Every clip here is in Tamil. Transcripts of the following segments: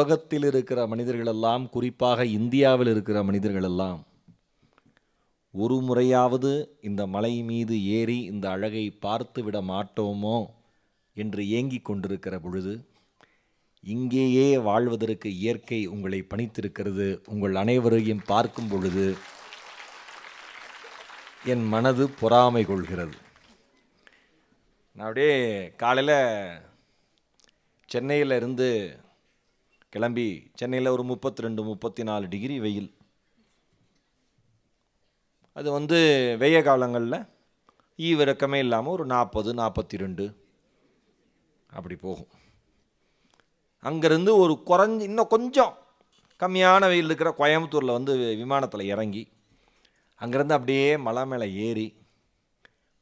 உலகத்தில் இருக்கிற மனிதர்கள் எல்லாம், குறிப்பாக இந்தியாவில் இருக்கிற மனிதர்கள் எல்லாம் ஒரு முறையாவது இந்த மலை மீது ஏறி இந்த அழகை பார்த்து விட மாட்டோமோ என்று ஏங்கிக் கொண்டிருக்கிற பொழுது, இங்கேயே வாழ்வதற்கு இயற்கை உங்களை பணித்திருக்கிறது. உங்கள் அனைவரையும் பார்க்கும் பொழுது என் மனது பொறாமை கொள்கிறது. நான் அப்படியே காலையில் சென்னையில் இருந்து கிளம்பி, சென்னையில் ஒரு 32-34 டிகிரி வெயில். அது வெய்ய காலங்களில் ஈவிரக்கமே இல்லாமல் ஒரு 40-42 அப்படி போகும். அங்கேருந்து ஒரு இன்னும் கொஞ்சம் கம்மியான வெயில் இருக்கிற கோயம்புத்தூரில் விமானத்தில் இறங்கி, அங்கேருந்து அப்படியே மலை மேலே ஏறி,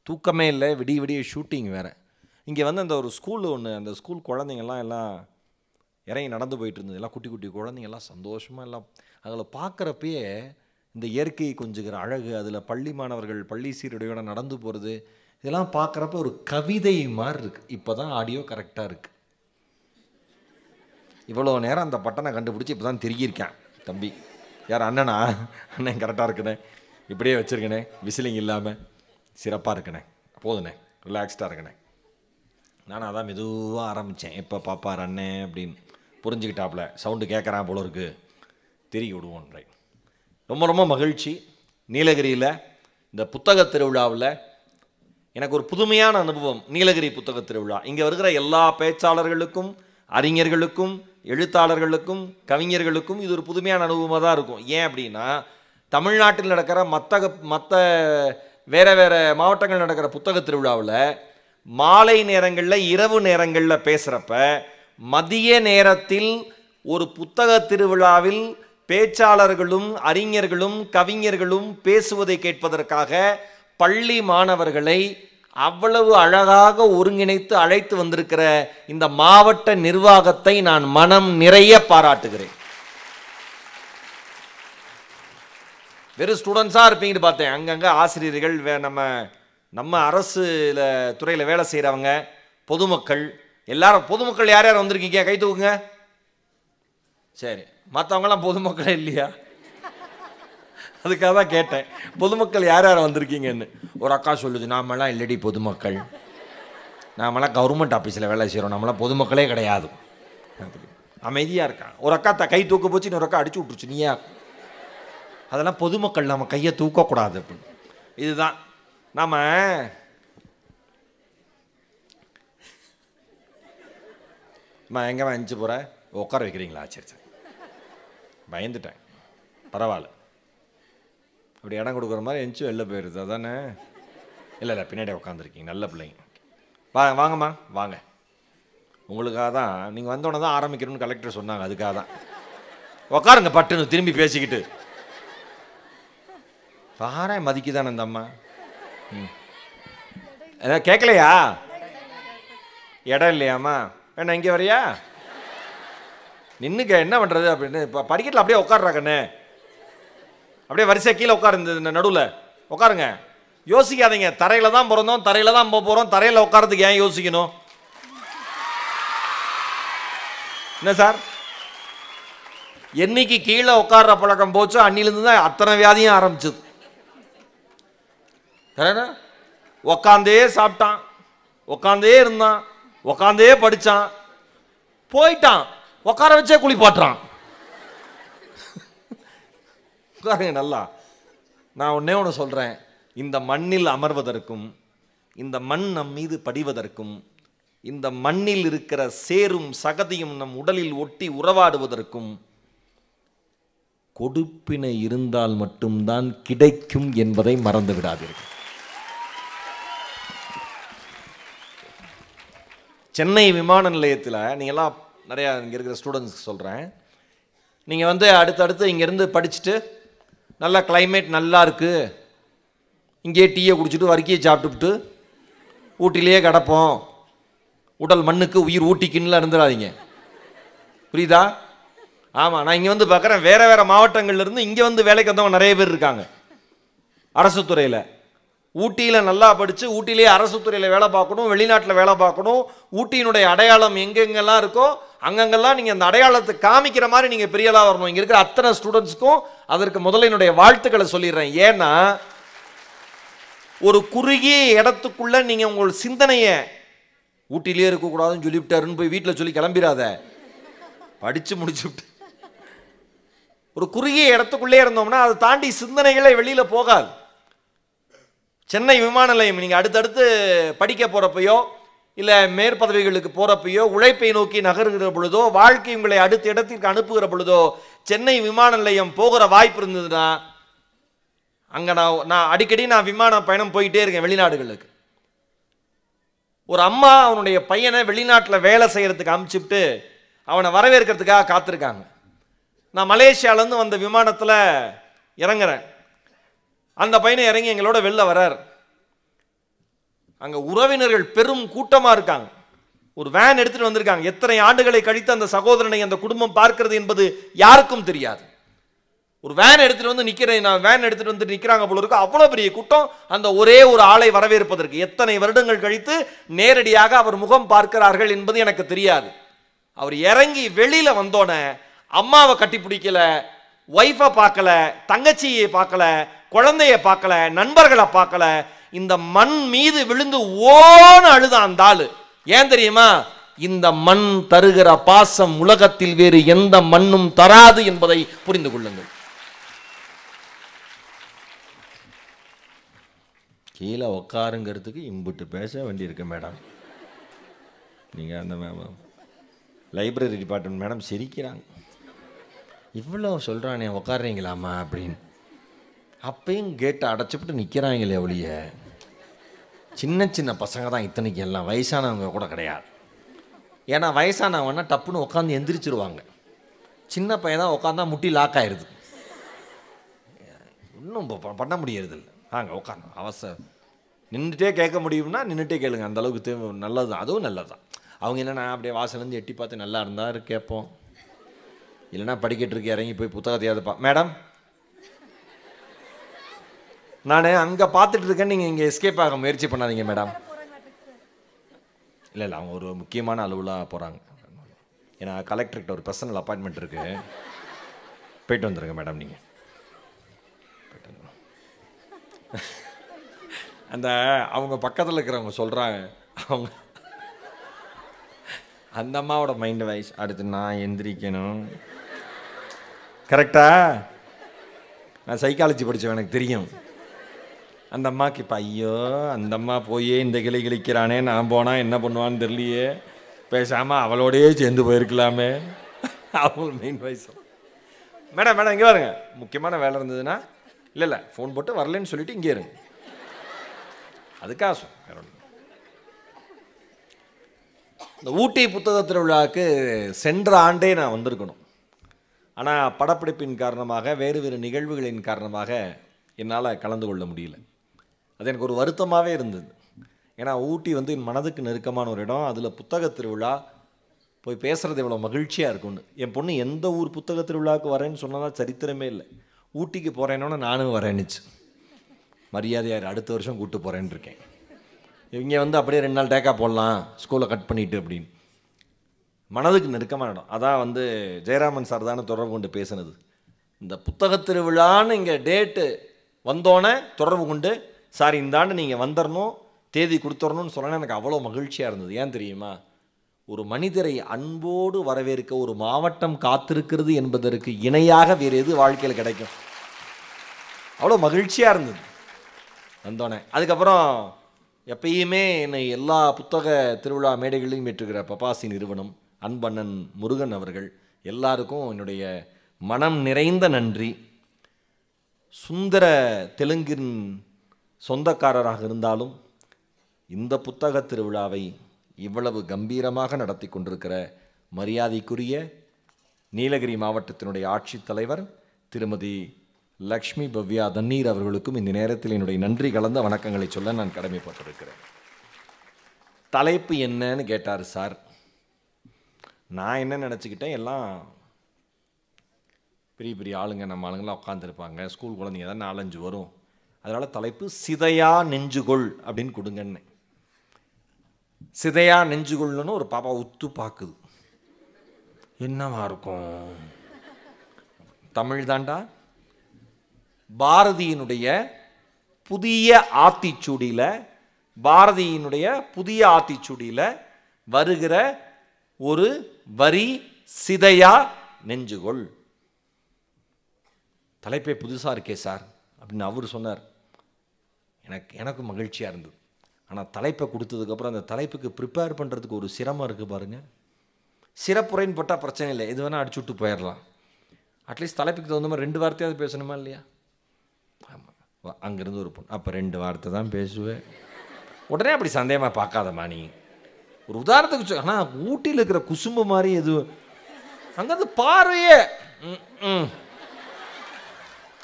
தூக்கமே இல்லை, விடிய விடிய ஷூட்டிங் வேறு. இங்கே அந்த ஒரு ஸ்கூல் ஒன்று, அந்த ஸ்கூல் குழந்தைங்கள்லாம் எல்லாம் இறங்கி நடந்து போயிட்டு இருந்தது. எல்லாம் குட்டி குட்டி குழந்தைங்கள்லாம் சந்தோஷமாக எல்லாம் அதில் பார்க்குறப்பயே இந்த இயற்கையை கொஞ்சுகிற அழகு, அதில் பள்ளி மாணவர்கள் பள்ளி சீருடையோடு நடந்து போகிறது, இதெல்லாம் பார்க்குறப்ப ஒரு கவிதை மாதிரி இருக்குது. இப்போ தான் ஆடியோ கரெக்டாக இருக்குது. இவ்வளோ நேரம் அந்த பட்டனை கண்டுபிடிச்சி இப்போ தான் திருகியிருக்கேன். தம்பி யார் அண்ணனா? அண்ணன் கரெக்டாக இருக்குண்ணே, இப்படியே வச்சுருக்கண்ணே, விசிலிங் இல்லாமல் சிறப்பாக இருக்குண்ணே, போதுண்ணே, ரிலாக்ஸ்டாக இருக்குண்ணே. நானும் அதான் மெதுவாக ஆரம்பித்தேன். எப்போ பாப்பார் அண்ணன் அப்படின்னு புரிஞ்சுக்கிட்டாப்புல, சவுண்டு கேட்குறான் போல இருக்கு, திருகி விடுவோம். ரைட். ரொம்ப ரொம்ப மகிழ்ச்சி. நீலகிரியில் இந்த புத்தக திருவிழாவில் எனக்கு ஒரு புதுமையான அனுபவம். நீலகிரி புத்தக திருவிழா, இங்கே வருகிற எல்லா பேச்சாளர்களுக்கும், அறிஞர்களுக்கும், எழுத்தாளர்களுக்கும், கவிஞர்களுக்கும் இது ஒரு புதுமையான அனுபவமாக தான் இருக்கும். ஏன் அப்படின்னா, தமிழ்நாட்டில் நடக்கிற மற்ற வேறு வேறு மாவட்டங்கள் நடக்கிற புத்தக திருவிழாவில் மாலை நேரங்களில், இரவு நேரங்களில் பேசுகிறப்ப, மதிய நேரத்தில் ஒரு புத்தக திருவிழாவில் பேச்சாளர்களும் அறிஞர்களும் கவிஞர்களும் பேசுவதை கேட்பதற்காக பள்ளி மாணவர்களை அவ்வளவு அழகாக ஒருங்கிணைத்து அழைத்து வந்திருக்கிற இந்த மாவட்ட நிர்வாகத்தை நான் மனம் நிறைய பாராட்டுகிறேன். வெறும் ஸ்டூடெண்ட்ஸாக இருப்பீங்கன்னு பார்த்தேன். அங்கங்கே ஆசிரியர்கள், நம்ம அரசு துறையில் வேலை செய்கிறவங்க, பொதுமக்கள் எல்லாரும். பொதுமக்கள் யார் யார் வந்திருக்கீங்க? கை தூக்குங்க. சரி, மற்றவங்களாம் பொதுமக்களே இல்லையா? அதுக்காக தான் கேட்டேன், பொதுமக்கள் யார் யார் வந்திருக்கீங்கன்னு. ஒரு அக்கா சொல்லுது, நாமெல்லாம் இல்லடி பொதுமக்கள், நாமெல்லாம் கவர்மெண்ட் ஆஃபீஸில் வேலை செய்கிறோம், நம்மளாம் பொதுமக்களே கிடையாது. அமைதியாக இருக்கான். ஒரு அக்கா கை தூக்க போச்சு, இன்னொரு அக்கா அடிச்சு விட்டுருச்சு, நீயா? அதெல்லாம் பொதுமக்கள், நம்ம கையை தூக்கக்கூடாது அப்படின்னு. இதுதான் நாம் எங்கே அஞ்சு போகிற உட்கார வைக்கிறீங்களா? சரி சரி, பயந்துட்டேன், பரவாயில்ல. அப்படி இடம் கொடுக்குற மாதிரி எஞ்சி வெளில போயிடுது, அதானே? இல்லை பின்னாடி உட்காந்துருக்கீங்க, நல்ல பிள்ளைங்க. வாங்கம்மா வாங்க. உங்களுக்காக தான், நீங்கள் வந்தோடனே தான் ஆரம்பிக்கணும்னு கலெக்டர் சொன்னாங்க, அதுக்காக தான். உட்காருங்க பட்டுன்னு திரும்பி பேசிக்கிட்டு. பாரே மதிக்குதானே இந்த அம்மா. ஏதாவது கேட்கலையா? இடம் இல்லையாம்மா? வேணா இங்கே வரையா? நின்றுக்க, என்ன பண்ணுறது அப்படின்னு. இப்போ படிக்கட்டில் அப்படியே உட்காடுறா கண்ணு, அப்படியே வரிசை கீழே உட்காரு, இந்த நடுவில் உட்காருங்க. யோசிக்காதீங்க, தரையில் தான் பிறந்தோம், தரையில் தான் போக போகிறோம், தரையில் உட்காரத்துக்கு ஏன் யோசிக்கணும்? என்ன சார், என்னைக்கு கீழே உட்கார்ற பழக்கம் போச்சோ அன்னிலிருந்து தான் அத்தனை வியாதியும் ஆரம்பிச்சது. உக்காந்தே சாப்பிட்டான், உக்காந்தே இருந்தான், உக்காந்தே படித்தான், போயிட்டான், உட்கார வச்சே குளிப்பாட்டுறான். உட்காருங்க நல்லா. நான் ஒன்னே ஒன்று சொல்கிறேன், இந்த மண்ணில் அமர்வதற்கும், இந்த மண் நம் மீது படிவதற்கும், இந்த மண்ணில் இருக்கிற சேரும் சகதியும் நம் உடலில் ஒட்டி உறவாடுவதற்கும் கொடுப்பினை இருந்தால் மட்டும்தான் கிடைக்கும் என்பதை மறந்து விடாதீர்கள். சென்னை விமான நிலையத்தில் நீங்கள்லாம் நிறையா இங்கே இருக்கிற ஸ்டூடெண்ட்ஸ்க்கு சொல்கிறேன், நீங்கள் அடுத்தடுத்து இங்கேருந்து படிச்சுட்டு நல்லா கிளைமேட் நல்லா இருக்குது, இங்கேயே டீயை குடிச்சிட்டு வறுக்கியை சாப்பிட்டுவிட்டு ஊட்டிலேயே கிடப்போம், உடல் மண்ணுக்கு உயிர் ஊட்டிக்குன்னுலாம் இருந்துடாதீங்க, புரியுதா? ஆமாம், நான் இங்கே பார்க்குறேன், வேறு வேறு மாவட்டங்கள்லேருந்து இங்கே வேலைக்கு வந்தவங்க நிறைய பேர் இருக்காங்க அரசு துறையில். ஊட்டியில் நல்லா படித்து ஊட்டியிலே அரசு துறையில் வேலை பார்க்கணும், வெளிநாட்டில் வேலை பார்க்கணும், ஊட்டியினுடைய அடையாளம் எங்கெங்கெல்லாம் இருக்கோ அங்கங்கெல்லாம் நீங்கள் அந்த அடையாளத்தை காமிக்கிற மாதிரி நீங்கள் பெரியலாக வரணும். இங்கே இருக்கிற அத்தனை ஸ்டூடெண்ட்ஸ்க்கும் அதற்கு முதல்ல என்னுடைய வாழ்த்துக்களை சொல்லிடுறேன். ஏன்னா ஒரு குறுகிய இடத்துக்குள்ள நீங்கள் உங்கள் சிந்தனையை ஊட்டிலே இருக்கக்கூடாதுன்னு சொல்லிவிட்டாருன்னு போய் வீட்டில் சொல்லி கிளம்பிடாத, படித்து முடிச்சுவிட்டு ஒரு குறுகிய இடத்துக்குள்ளே இருந்தோம்னா அதை தாண்டி சிந்தனைகளே வெளியில் போகாது. சென்னை விமான நிலையம் நீங்கள் அடுத்தடுத்து படிக்க போகிறப்பையோ இல்லை மேற்பதவிகளுக்கு போகிறப்பையோ உழைப்பை நோக்கி நகருகிற பொழுதோ வாழ்க்கை உங்களை அடுத்த இடத்திற்கு அனுப்புகிற பொழுதோ சென்னை விமான நிலையம் போகிற வாய்ப்பு இருந்ததுன்னா அங்கே நான் அடிக்கடி விமான பயணம் போயிட்டே இருக்கேன் வெளிநாடுகளுக்கு. ஒரு அம்மா அவனுடைய பையனை வெளிநாட்டில் வேலை செய்கிறதுக்கு அனுப்பிச்சுட்டு அவனை வரவேற்கிறதுக்காக காத்திருக்காங்க. நான் மலேசியாவிலேருந்து வந்த விமானத்தில் இறங்குறேன். அந்த பையனை இறங்கி எங்களோட வெளில வர்றார். அங்கே உறவினர்கள் பெரும் கூட்டமாக இருக்காங்க. ஒரு வேன் எடுத்துகிட்டு வந்திருக்காங்க. எத்தனை ஆண்டுகளை கழித்து அந்த சகோதரனை அந்த குடும்பம் பார்க்கிறது என்பது யாருக்கும் தெரியாது. ஒரு வேன் எடுத்துகிட்டு வந்து வேன் எடுத்துகிட்டு வந்து நிற்கிறாங்க போல இருக்கு. அவ்வளோ பெரிய கூட்டம் அந்த ஒரே ஒரு ஆளை வரவேற்பதற்கு. எத்தனை வருடங்கள் கழித்து நேரடியாக அவர் முகம் பார்க்கிறார்கள் என்பது எனக்கு தெரியாது. அவர் இறங்கி வெளியில் வந்தோடனே அம்மாவை கட்டி பிடிக்கல, ஒய்ஃபை பார்க்கல, தங்கச்சியை பார்க்கல, குழந்தைய பார்க்கல, நண்பர்களை பார்க்கல. இந்த மண் மீது விழுந்து ஓன அழுத அந்த ஆளு. ஏன் தெரியுமா? இந்த மண் தருகிற பாசம் உலகத்தில் வேறு எந்த மண்ணும் தராது என்பதை புரிந்து கொள்ளுங்கள். கீழே உட்காருங்கிறதுக்கு இம்புட்டு பேச வேண்டியிருக்கு மேடம். நீங்கள் அந்த லைப்ரரி டிபார்ட்மெண்ட் மேடம் சிரிக்கிறாங்க. இவ்வளோ சொல்கிறானே உட்காடுறீங்களாம்மா அப்படின்னு. அப்பையும் கேட்டை அடைச்சிப்பிட்டு நிற்கிறாங்களே ஒழிய சின்ன சின்ன பசங்க தான் இத்தனைக்கு, எல்லாம் வயசானவங்க கூட கிடையாது. ஏன்னா வயசானவங்கன்னா டப்புன்னு உட்காந்து எந்திரிச்சிருவாங்க. சின்ன பையன் தான் உட்காந்தா முட்டி லாக் ஆயிடுது. இன்னும் பண்ண முடியறது இல்லை. வாங்க உட்காந்து அவசரம் நின்றுட்டே கேட்க முடியும்னா நின்றுட்டே கேளுங்க. அந்தளவுக்கு நல்லது தான், அதுவும் நல்லது தான். அவங்க என்னென்னா அப்படியே வாசலேருந்து எட்டி பார்த்து நல்லா இருந்தார் கேட்போம். இல்லைன்னா படிக்கட்டு இருக்கு இறங்கி போய் புத்தகத்தையாவது மேடம் நான் அங்கே பார்த்துட்டு இருக்கேன், நீங்கள் இங்கே எஸ்கேப் ஆக முயற்சி பண்ணாதீங்க மேடம். இல்லை அவங்க ஒரு முக்கியமான அலுவலாக போகிறாங்க. ஏன்னா கலெக்டர்கிட்ட ஒரு பர்சனல் அப்பாயின்மெண்ட் இருக்குது, போயிட்டு வந்துடுங்க மேடம். நீங்கள் அந்த அவங்க பக்கத்தில் இருக்கிறவங்க சொல்கிறாங்க, அவங்க அந்த அம்மாவோட மைண்ட் வைஸ் அடுத்து நான் எந்திரிக்கணும். கரெக்டா? நான் சைக்காலஜி படித்தவன், எனக்கு தெரியும். அந்த அம்மாவுக்கு இப்போ ஐயோ அந்த அம்மா போயே இந்த கிளி கிழிக்கிறானே, நான் போனால் என்ன பண்ணுவான்னு தெரியலையே, பேசாமல் அவளோடையே சேர்ந்து போயிருக்கலாமே. அவங்க மெயின் வைஸ் மேடம் இங்கே பாருங்க, முக்கியமான வேலை இருந்ததுன்னா இல்லை ஃபோன் போட்டு வரலன்னு சொல்லிட்டு இங்கே இருங்க. அதுக்காக சொல்ல. இந்த ஊட்டி புத்தக திருவிழாவுக்கு சென்ற ஆண்டே நான் வந்திருக்கணும். ஆனால் படப்பிடிப்பின் காரணமாக வேறு நிகழ்வுகளின் காரணமாக என்னால் கலந்து கொள்ள முடியல. அது எனக்கு ஒரு வருத்தமாகவே இருந்தது. ஏன்னா ஊட்டி என் மனதுக்கு நெருக்கமான ஒரு இடம். அதில் புத்தக திருவிழா போய் பேசுகிறது எவ்வளோ மகிழ்ச்சியாக இருக்கும்னு. என் பொண்ணு எந்த ஊர் புத்தக திருவிழாவுக்கு வரேன்னு சொன்னதான் சரித்திரமே இல்லை. ஊட்டிக்கு போகிறேன்னொன்னு நானும் வரேன்னுச்சு. மரியாதையார் அடுத்த வருஷம் கூப்பிட்டு போகிறேன்னு இருக்கேன். இங்கே அப்படியே 2 நாள் டேக்கா போடலாம் ஸ்கூலை கட் பண்ணிவிட்டு அப்படின்னு. மனதுக்கு நெருக்கமான இடம். அதான் ஜெயராமன் சார் தானே தொடர்பு கொண்டு பேசுனது. இந்த புத்தக திருவிழான்னு இங்கே டேட்டு வந்தோன்னே தொடர்பு கொண்டு சார் இந்த ஆண்டு நீங்கள் வந்துடணும், தேதி கொடுத்துடணும்னு சொன்னேன்னா எனக்கு அவ்வளோ மகிழ்ச்சியாக இருந்தது. ஏன் தெரியுமா? ஒரு மனிதரை அன்போடு வரவேற்க ஒரு மாவட்டம் காத்திருக்கிறது என்பதற்கு இணையாக வேறு எது வாழ்க்கையில் கிடைக்கும்? அவ்வளோ மகிழ்ச்சியாக இருந்தது வந்தோடனே. அதுக்கப்புறம் எப்பயுமே என்னை எல்லா புத்தக திருவிழா மேடைகளையும் ஏற்றுகிற பப்பாசி நிறுவனம், அன்பண்ணன் முருகன் அவர்கள் எல்லாருக்கும் என்னுடைய மனம் நிறைந்த நன்றி. சுந்தர தெலுங்கின் சொந்தக்காரராக இருந்தாலும் இந்த புத்தக திருவிழாவை இவ்வளவு கம்பீரமாக நடத்தி கொண்டிருக்கிற மரியாதைக்குரிய நீலகிரி மாவட்டத்தினுடைய ஆட்சித்தலைவர் திருமதி லக்ஷ்மி பவ்யா தண்ணீர் அவர்களுக்கும் இந்த நேரத்தில் என்னுடைய நன்றி கலந்த வணக்கங்களை சொல்ல நான் கடமைப்பட்டிருக்கிறேன். தலைப்பு என்னன்னு கேட்டார் சார். நான் என்ன நினச்சிக்கிட்டேன், எல்லாம் பெரிய பெரிய ஆளுங்க, நம்ம ஆளுங்களாம் உட்காந்துருப்பாங்க, ஸ்கூல் குழந்தைங்க தான் 4-5 வரும், அதனால் தலைப்பு சிதையா நெஞ்சுகொள் அப்படின்னு கொடுங்கன்னு. சிதையா நெஞ்சுகொள்னு ஒரு பாப்பா உத்து பார்க்குது. என்னவா இருக்கும்? தமிழ் தாண்டா. பாரதியினுடைய புதிய ஆத்திச்சூடியில் வருகிற ஒரு வரி சிதையா நெஞ்சுகொள். தலைப்பே புதுசாக இருக்கே சார் அப்படின்னு அவர் சொன்னார். எனக்கு மகிழ்ச்சியாக இருந்தது. ஆனால் தலைப்பை கொடுத்ததுக்கப்புறம் அந்த தலைப்புக்கு ப்ரிப்பேர் பண்ணுறதுக்கு ஒரு சிரமம் இருக்குது பாருங்கள். சிறப்புரைன்னு போட்டால் பிரச்சனை இல்லை, எது வேணால் அடிச்சு விட்டு போயிடலாம். அட்லீஸ்ட் தலைப்புக்கு தகுந்த மாதிரி 2 வார்த்தையாவது பேசணுமா இல்லையா? ஆமாம், அங்கேருந்து ஒரு பொண்ணு, அப்போ 2 வார்த்தை தான் பேசுவேன். உடனே அப்படி சந்தேகமாக பார்க்காதம்மா நீ. ஒரு உதாரணத்துக்கு ஆனால் ஊட்டியில் இருக்கிற குசும்பு மாதிரி எது அங்கேருந்து பார்வையே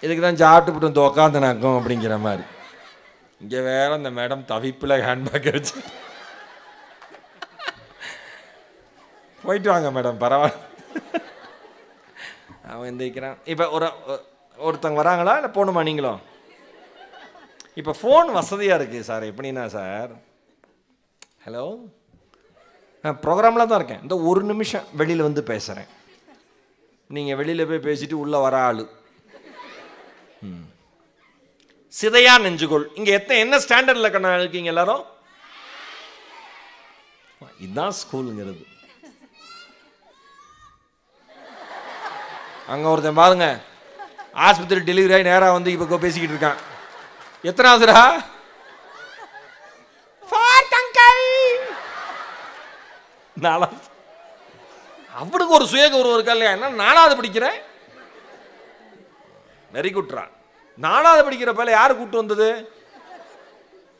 இதுக்கு தான் சாப்பிட்டு வந்து உக்காந்துனாக்கும் அப்படிங்கிற மாதிரி. இங்கே வேற அந்த மேடம் தவிப்பில் ஹேண்ட்பேக்கை வச்சு போயிட்டு வாங்க மேடம் பரவாயில்ல அவன் எந்திரிக்கிறான். இப்போ ஒருத்தங்க வராங்களா இல்லை போகணுமா நீங்களும்? இப்போ ஃபோன் வசதியாக இருக்குது சார். எப்படின்னா சார், ஹலோ நான் ப்ரோக்ராமில் தான் இருக்கேன், இந்த 1 நிமிஷம் வெளியில் வந்து பேசுகிறேன், நீங்கள் வெளியில் போய் பேசிட்டு உள்ளே வர ஆள். சிதையா நெஞ்சுகொள். இங்கே என்ன ஸ்டாண்டர்டில் இருக்கீங்க எல்லாரும்? இதுதான் ஸ்கூலுங்கிறது. அங்கே ஒருத்தன் பாருங்க, ஆஸ்பத்திரி டெலிவரி ஆகி நேராக வந்து இப்போ பேசிக்கிட்டு இருக்கான். எத்தனாவதுடா? அவனுக்கு ஒரு சுய கௌரவம் இருக்கா இல்லையா? என்ன 4வது படிக்கிறேன், வெரி குட்ரா. 4வது படிக்கிற பையில யாரு கூப்பிட்டு வந்தது?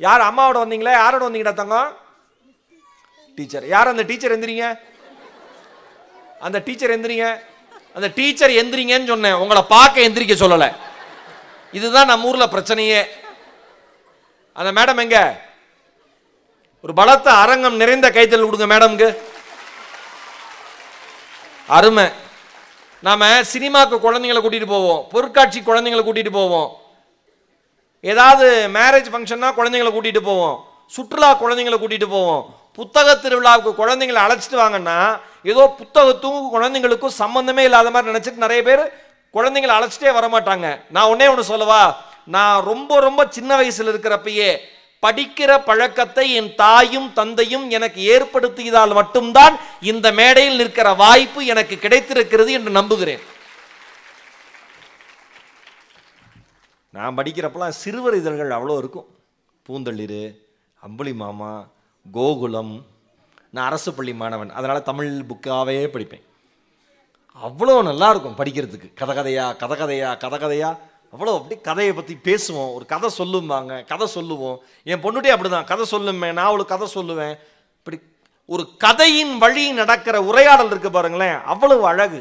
யார்? அம்மாவோட வந்தீங்களா? யாரோட வந்தீங்கடா தங்கம்? டீச்சர். யார் அந்த டீச்சர்? எந்திரிங்க. அந்த டீச்சர் எந்திரிங்க. அந்த டீச்சர் எந்திரிங்கன்னு சொன்னேன், உங்களை பார்க்க எந்திரிக்க சொல்லலை. இதுதான் நம்ம ஊர்ல பிரச்சனையே. அந்த மேடம் எங்க? ஒரு பலத்த அரங்கம் நிறைந்த கைத்தல் கொடுங்க மேடம்க்கு. அருமை. நாம சினிமாக்கு குழந்தைங்களை கூட்டிட்டு போவோம், பொருட்காட்சி குழந்தைங்களை கூட்டிட்டு போவோம், ஏதாவது மேரேஜ் ஃபங்க்ஷன்னா குழந்தைங்களை கூட்டிட்டு போவோம், சுற்றுலா குழந்தைங்களை கூட்டிட்டு போவோம், புத்தக திருவிழாவுக்கு குழந்தைங்களை அழைச்சிட்டு வாங்கன்னா ஏதோ புத்தகத்துக்கும் குழந்தைங்களுக்கும் சம்பந்தமே இல்லாத மாதிரி நினைச்சிட்டு நிறைய பேர் குழந்தைங்களை அழைச்சிட்டே வரமாட்டாங்க. நான் ஒன்னே ஒன்று சொல்லவா, நான் ரொம்ப ரொம்ப சின்ன வயசுல இருக்கிறப்பயே படிக்கிற பழக்கத்தை என் தாயும் தந்தையும் எனக்கு ஏற்படுத்தியதால் மட்டும்தான் இந்த மேடையில் நிற்கிற வாய்ப்பு எனக்கு கிடைத்திருக்கிறது என்று நம்புகிறேன். நான் படிக்கிறப்பெல்லாம் சிறுவர் இதழ்கள் அவ்வளோ இருக்கும். பூந்தளிர், அம்புலி மாமா, கோகுலம். நான் அரசு பள்ளி மாணவன், அதனால் தமிழ் புக்காகவே படிப்பேன். அவ்வளோ நல்லா இருக்கும் படிக்கிறதுக்கு. கதை அவ்வளோ அப்படி கதையை பற்றி பேசுவோம். ஒரு கதை சொல்லுவாங்க, கதை சொல்லுவோம். என் பொண்ணுட்டே அப்படிதான், கதை சொல்லுவேன், நான் அவளுக்கு கதை சொல்லுவேன். இப்படி ஒரு கதையின் வழி நடக்கிற உரையாடல் இருக்கு பாருங்களேன், அவ்வளவு அழகு.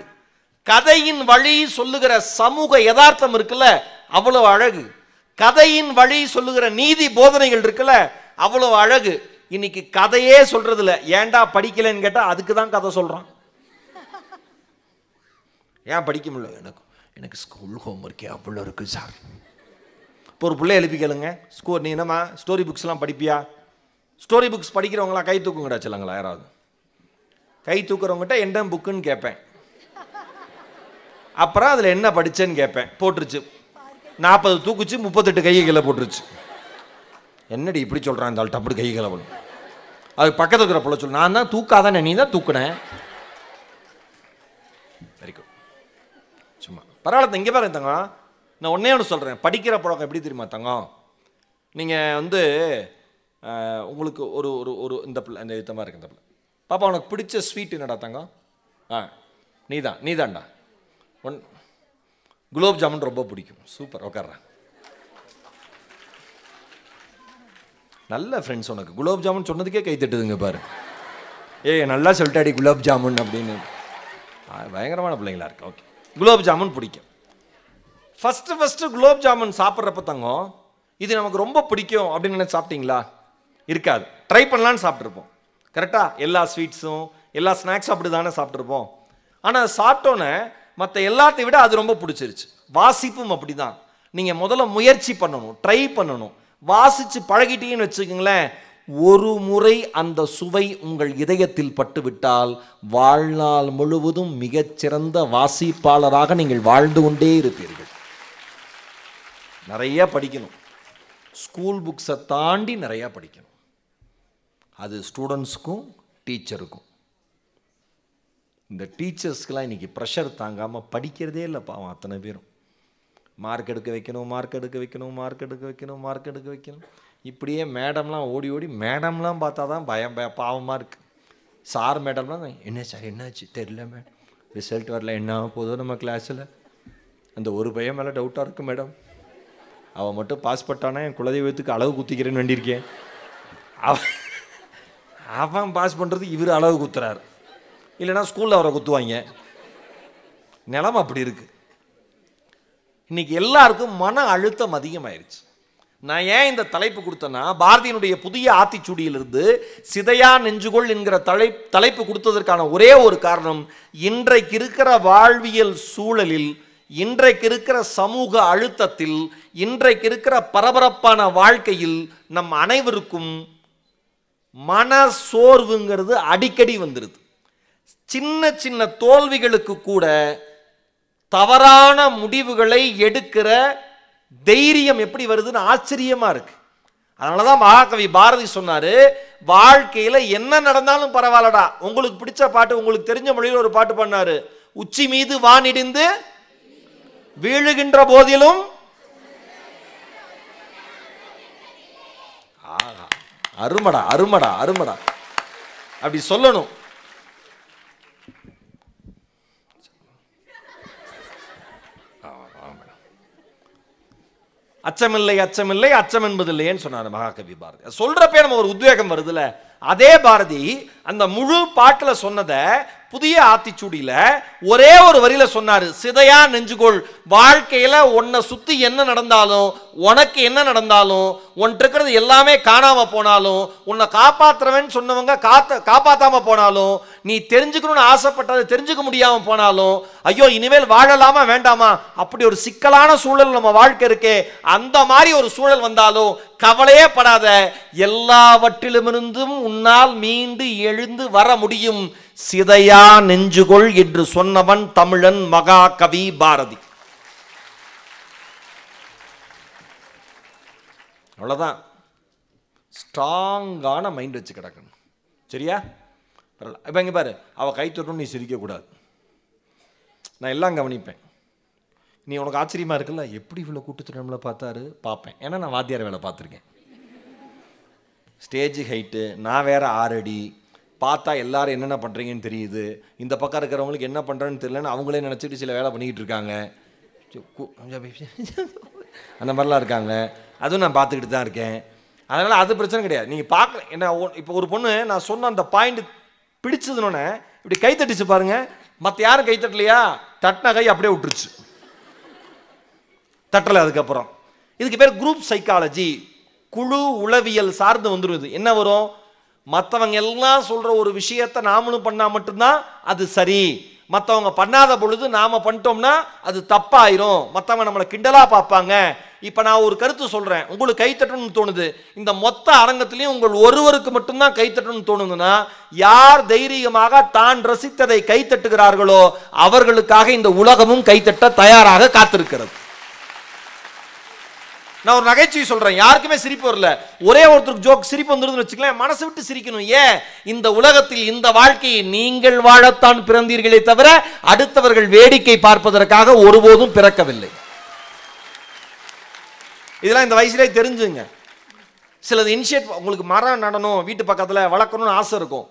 கதையின் வழி சொல்லுகிற சமூக யதார்த்தம் இருக்குல்ல, அவ்வளவு அழகு. கதையின் வழி சொல்லுகிற நீதி போதனைகள் இருக்குல்ல, அவ்வளவு அழகு. இன்னைக்கு கதையே சொல்றது இல்லை. ஏன்டா படிக்கலன்னு கேட்டா அதுக்கு தான் கதை சொல்றான். ஏன் படிக்க முடியல? எனக்கு ஸ்கூல் ஹோம்ஒர்க்கே அவ்வளோ இருக்குது சார். இப்போ ஒரு பிள்ளை எழுப்பி கேளுங்க, நீ என்னம்மா ஸ்டோரி புக்ஸ்லாம் படிப்பியா? ஸ்டோரி புக்ஸ் படிக்கிறவங்களாம் கை தூக்குங்கடா சொல்லுங்களா. யாராவது கை தூக்குறவங்ககிட்ட என்ன புக்குன்னு கேட்பேன். அப்புறம் அதில் என்ன படித்தேன்னு கேட்பேன். போட்டுருச்சு 40 தூக்குச்சு, 38 கையை கீழே போட்டுருச்சு. என்னடி இப்படி சொல்கிறான் இந்த ஆள், டப்பு கை கீழே போடும். அது பக்கத்தில் இருக்கிற பிள்ளை சொல்லு, நான் தான் தூக்காதானே, நீ தான் தூக்குனேன். Very good. சும்மா பரவாயில்ல. இங்கே பாருங்க தங்கம், நான் ஒன்றே ஒன்று சொல்கிறேன். படிக்கிற பழக்கம் எப்படி தெரியுமா தங்கம்? நீங்கள் உங்களுக்கு ஒரு ஒரு ஒரு இந்த பிள்ளை இந்த யுத்தமாக இருக்கு. இந்த பிள்ளை பாப்பா உனக்கு பிடிச்ச ஸ்வீட் என்னடா தங்கம்? நீதான்டா. குலோப் ஜாமுன் ரொம்ப பிடிக்கும். சூப்பர், உட்கார்றேன். நல்ல ஃப்ரெண்ட்ஸ் உனக்கு. குலோப் ஜாமுன் சொன்னதுக்கே கை தட்டுதுங்க பாரு. நல்லா சொல்லிட்டாடி குலோப் ஜாமுன் அப்படின்னு. பயங்கரமான பிள்ளைங்களா இருக்கு. ஓகே, குலோப் ஜாமுன் பிடிக்கும். ஃபஸ்ட்டு குலோப் ஜாமுன் சாப்பிட்றப்ப தங்கம், இது நமக்கு ரொம்ப பிடிக்கும் அப்படின்னு நினைச்சு சாப்பிட்டீங்களா? இருக்காது. ட்ரை பண்ணலான்னு சாப்பிட்ருப்போம். கரெக்டாக எல்லா ஸ்வீட்ஸும் எல்லா ஸ்நாக்ஸும் அப்படி தானே சாப்பிட்ருப்போம். ஆனால் சாப்பிட்டோன்னே மற்ற எல்லாத்தையும் விட அது ரொம்ப பிடிச்சிருச்சு. வாசிப்பும் அப்படி தான். நீங்கள் முதல்ல முயற்சி பண்ணணும், ட்ரை பண்ணணும். வாசித்து பழகிட்டீங்கன்னு வச்சுக்கோங்களேன், ஒரு முறை அந்த சுவை உங்கள் இதயத்தில் பட்டுவிட்டால் வாழ்நாள் முழுவதும் மிகச்சிறந்த வாசிப்பாளராக நீங்கள் வாழ்ந்து கொண்டே இருப்பீர்கள். நிறைய படிக்கணும், ஸ்கூல் புக்ஸை தாண்டி நிறையா படிக்கணும். அது ஸ்டூடெண்ட்ஸுக்கும் டீச்சருக்கும். இந்த டீச்சர்ஸ்க்கெலாம் இன்றைக்கி ப்ரெஷர் தாங்காமல் படிக்கிறதே இல்லை பாவம். அத்தனை பேரும் மார்க் எடுக்க வைக்கணும், மார்க் எடுக்க வைக்கணும், மார்க் எடுக்க வைக்கணும், மார்க் எடுக்க வைக்கணும். இப்படியே மேடம்லாம் ஓடி ஓடி மேடம்லாம் பார்த்தா தான் பாவமாக இருக்குது. சார் மேடம்லாம் என்ன சார் என்னாச்சு தெரியல மேடம், ரிசல்ட் வரல, என்ன போதும் நம்ம கிளாஸில், அந்த ஒரு பையன் மேலே டவுட்டாக இருக்குது மேடம், அவன் மட்டும் பாஸ் பட்டானா என் குலதெய்வத்துக்கு அளவு குத்திக்கிறேன்னு வேண்டியிருக்கேன். அவன் பாஸ் பண்ணுறதுக்கு இவர் அளவு குத்துறாரு, இல்லைனா ஸ்கூலில் அவரை குத்துவாங்க. நிலைமை அப்படி இருக்குது. இன்றைக்கி எல்லாருக்கும் மன அழுத்தம் அதிகமாயிருச்சு. நான் ஏன் இந்த தலைப்பு கொடுத்தேன்னா, பாரதியினுடைய புதிய ஆத்திச்சூடியிலிருந்து சிதையா நெஞ்சுகொள் என்கிற தலைப்பு கொடுத்ததற்கான ஒரே ஒரு காரணம், இன்றைக்கு இருக்கிற வாழ்வியல் சூழலில், இன்றைக்கு இருக்கிற சமூக அழுத்தத்தில், இன்றைக்கு இருக்கிற பரபரப்பான வாழ்க்கையில் நம் அனைவருக்கும் மன சோர்வுங்கிறது அடிக்கடி வந்துடுது. சின்ன சின்ன தோல்விகளுக்கு கூட தவறான முடிவுகளை எடுக்கிற தைரியம் எப்படி வருதுன்னு ஆச்சரியமா இருக்கு. அதனாலதான் மகாகவி பாரதி சொன்னாரு, வாழ்க்கையில என்ன நடந்தாலும் பரவாயில்லடா, உங்களுக்கு பிடிச்ச பாட்டு, உங்களுக்கு தெரிஞ்ச மொழியில் ஒரு பாட்டு பண்ணாரு, உச்சி மீது வானிடிந்து வீழுகின்ற போதிலும் அருமடா அருமடா அருமடா அப்படி சொல்லணும். அச்சமில்லை அச்சமில்லை அச்சம் என்பதில்லைன்னு சொன்னார் மகாகவி பாரதி. சொல்றப்பே நம்ம ஒரு உத்வேகம் வருதுல. அதே பாரதி அந்த முழு பாட்டில் சொன்னதை புதிய ஆத்திச்சூடியில ஒரே ஒரு வரியில சொன்னாரு, சிதையா நெஞ்சுகொள், வாழ்க்கையில உன்னை சுத்தி என்ன நடந்தாலும், உனக்கு என்ன நடந்தாலும், உன்கிட்ட இருக்கிறது எல்லாமே காணாம போனாலும், உன்னை காப்பாத்துறவன் சொன்னவங்க காப்பாத்தாம போனாலும், நீ தெரிஞ்சுக்கணும்னு ஆசைப்பட்டது தெரிஞ்சுக்க முடியாம போனாலும், ஐயோ இனிமேல் வாழலாமா வேண்டாமா, அப்படி ஒரு சிக்கலான சூழல் நம்ம வாழ்க்கை இருக்கே, அந்த மாதிரி ஒரு சூழல் வந்தாலும் கவலையே படாத, எல்லாவற்றிலுமிருந்தும் உன்னால் மீண்டு எழுந்து வர முடியும், சிதையா நெஞ்சுகொள் என்று சொன்னவன் தமிழன் மகாகவி பாரதி. அவ்வளவுதான். ஸ்ட்ராங்கான மைண்ட் வச்சு கிடக்கணும். சரியா? இப்ப இங்க பாரு, அவ கை தொட்டும் நீ சிரிக்க கூடாது. நான் எல்லாம் கவனிப்பேன். நீ உனக்கு ஆச்சரியமா இருக்குல்ல, எப்படி இவ்வளவு கூட்டத்தினம்ல பார்த்தாரு பார்ப்பேன். ஏன்னா நான் வாத்தியார் வேலை பார்த்துருக்கேன். ஸ்டேஜ் ஹைட்டு, நான் வேற 6 அடி, பார்த்தா எல்லாரும் என்னென்ன பண்ணுறீங்கன்னு தெரியுது, இந்த பக்கம் இருக்கிறவங்களுக்கு என்ன பண்ணுறேன்னு தெரியலன்னு அவங்களே நினச்சிட்டு சில வேலை பண்ணிக்கிட்டு இருக்காங்க, அந்த மாதிரிலாம் இருக்காங்க. அதுவும் நான் பார்த்துக்கிட்டு தான் இருக்கேன். அதனால் அது பிரச்சனை கிடையாது. நீங்கள் பார்க்கல என்ன, இப்போ ஒரு பொண்ணு நான் சொன்ன அந்த பாயிண்ட் பிடிச்சதுன்னொன்னே இப்படி கை தட்டிச்சு பாருங்க, மற்ற யாரும் கை தட்டலையா, தட்டின கை அப்படியே விட்டுருச்சு, தட்டலை. அதுக்கப்புறம் இதுக்கு பேர் குரூப் சைக்காலஜி, குழு உளவியல் சார்ந்து வந்துடுது. என்ன வரும், மற்றவங்க எல்லாம் சொல்ற ஒரு விஷயத்தை நாமளும் பண்ணா மட்டும்தான் அது சரி, மற்றவங்க பண்ணாத பொழுது நாம பண்ணிட்டோம்னா அது தப்பாயிரும், மற்றவங்க நம்மளை கிண்டலா பார்ப்பாங்க. இப்ப நான் ஒரு கருத்து சொல்றேன், உங்களுக்கு கைத்தட்டணும்னு தோணுது, இந்த மொத்த அரங்கத்திலையும் உங்கள் ஒருவருக்கு மட்டும்தான் கைத்தட்டணும்னு தோணுதுன்னா, யார் தைரியமாக தான் ரசித்ததை கைத்தட்டுகிறார்களோ அவர்களுக்காக இந்த உலகமும் கைத்தட்ட தயாராக காத்திருக்கிறது. நான் ஒரு நகைச்சுவை சொல்றேன், யாருக்குமே சிரிப்பு வரல, ஒரே ஒருத்தருக்கு ஜோக் சிரிப்பு வந்துருதுன்னு வச்சுக்கலாம், மனசு விட்டு சிரிக்கணும். ஏன், இந்த உலகத்தில் இந்த வாழ்க்கையை நீங்கள் வாழத்தான் பிறந்தீர்களே தவிர அடுத்தவர்கள் வேடிக்கை பார்ப்பதற்காக ஒருபோதும் பிறக்கவில்லை. இதெல்லாம் இந்த வயசுலேயே தெரிஞ்சுங்க. சிலது இனிஷியேட், உங்களுக்கு மரம் நடணும் வீட்டு பக்கத்தில் வளர்க்கணும்னு ஆசை இருக்கும்,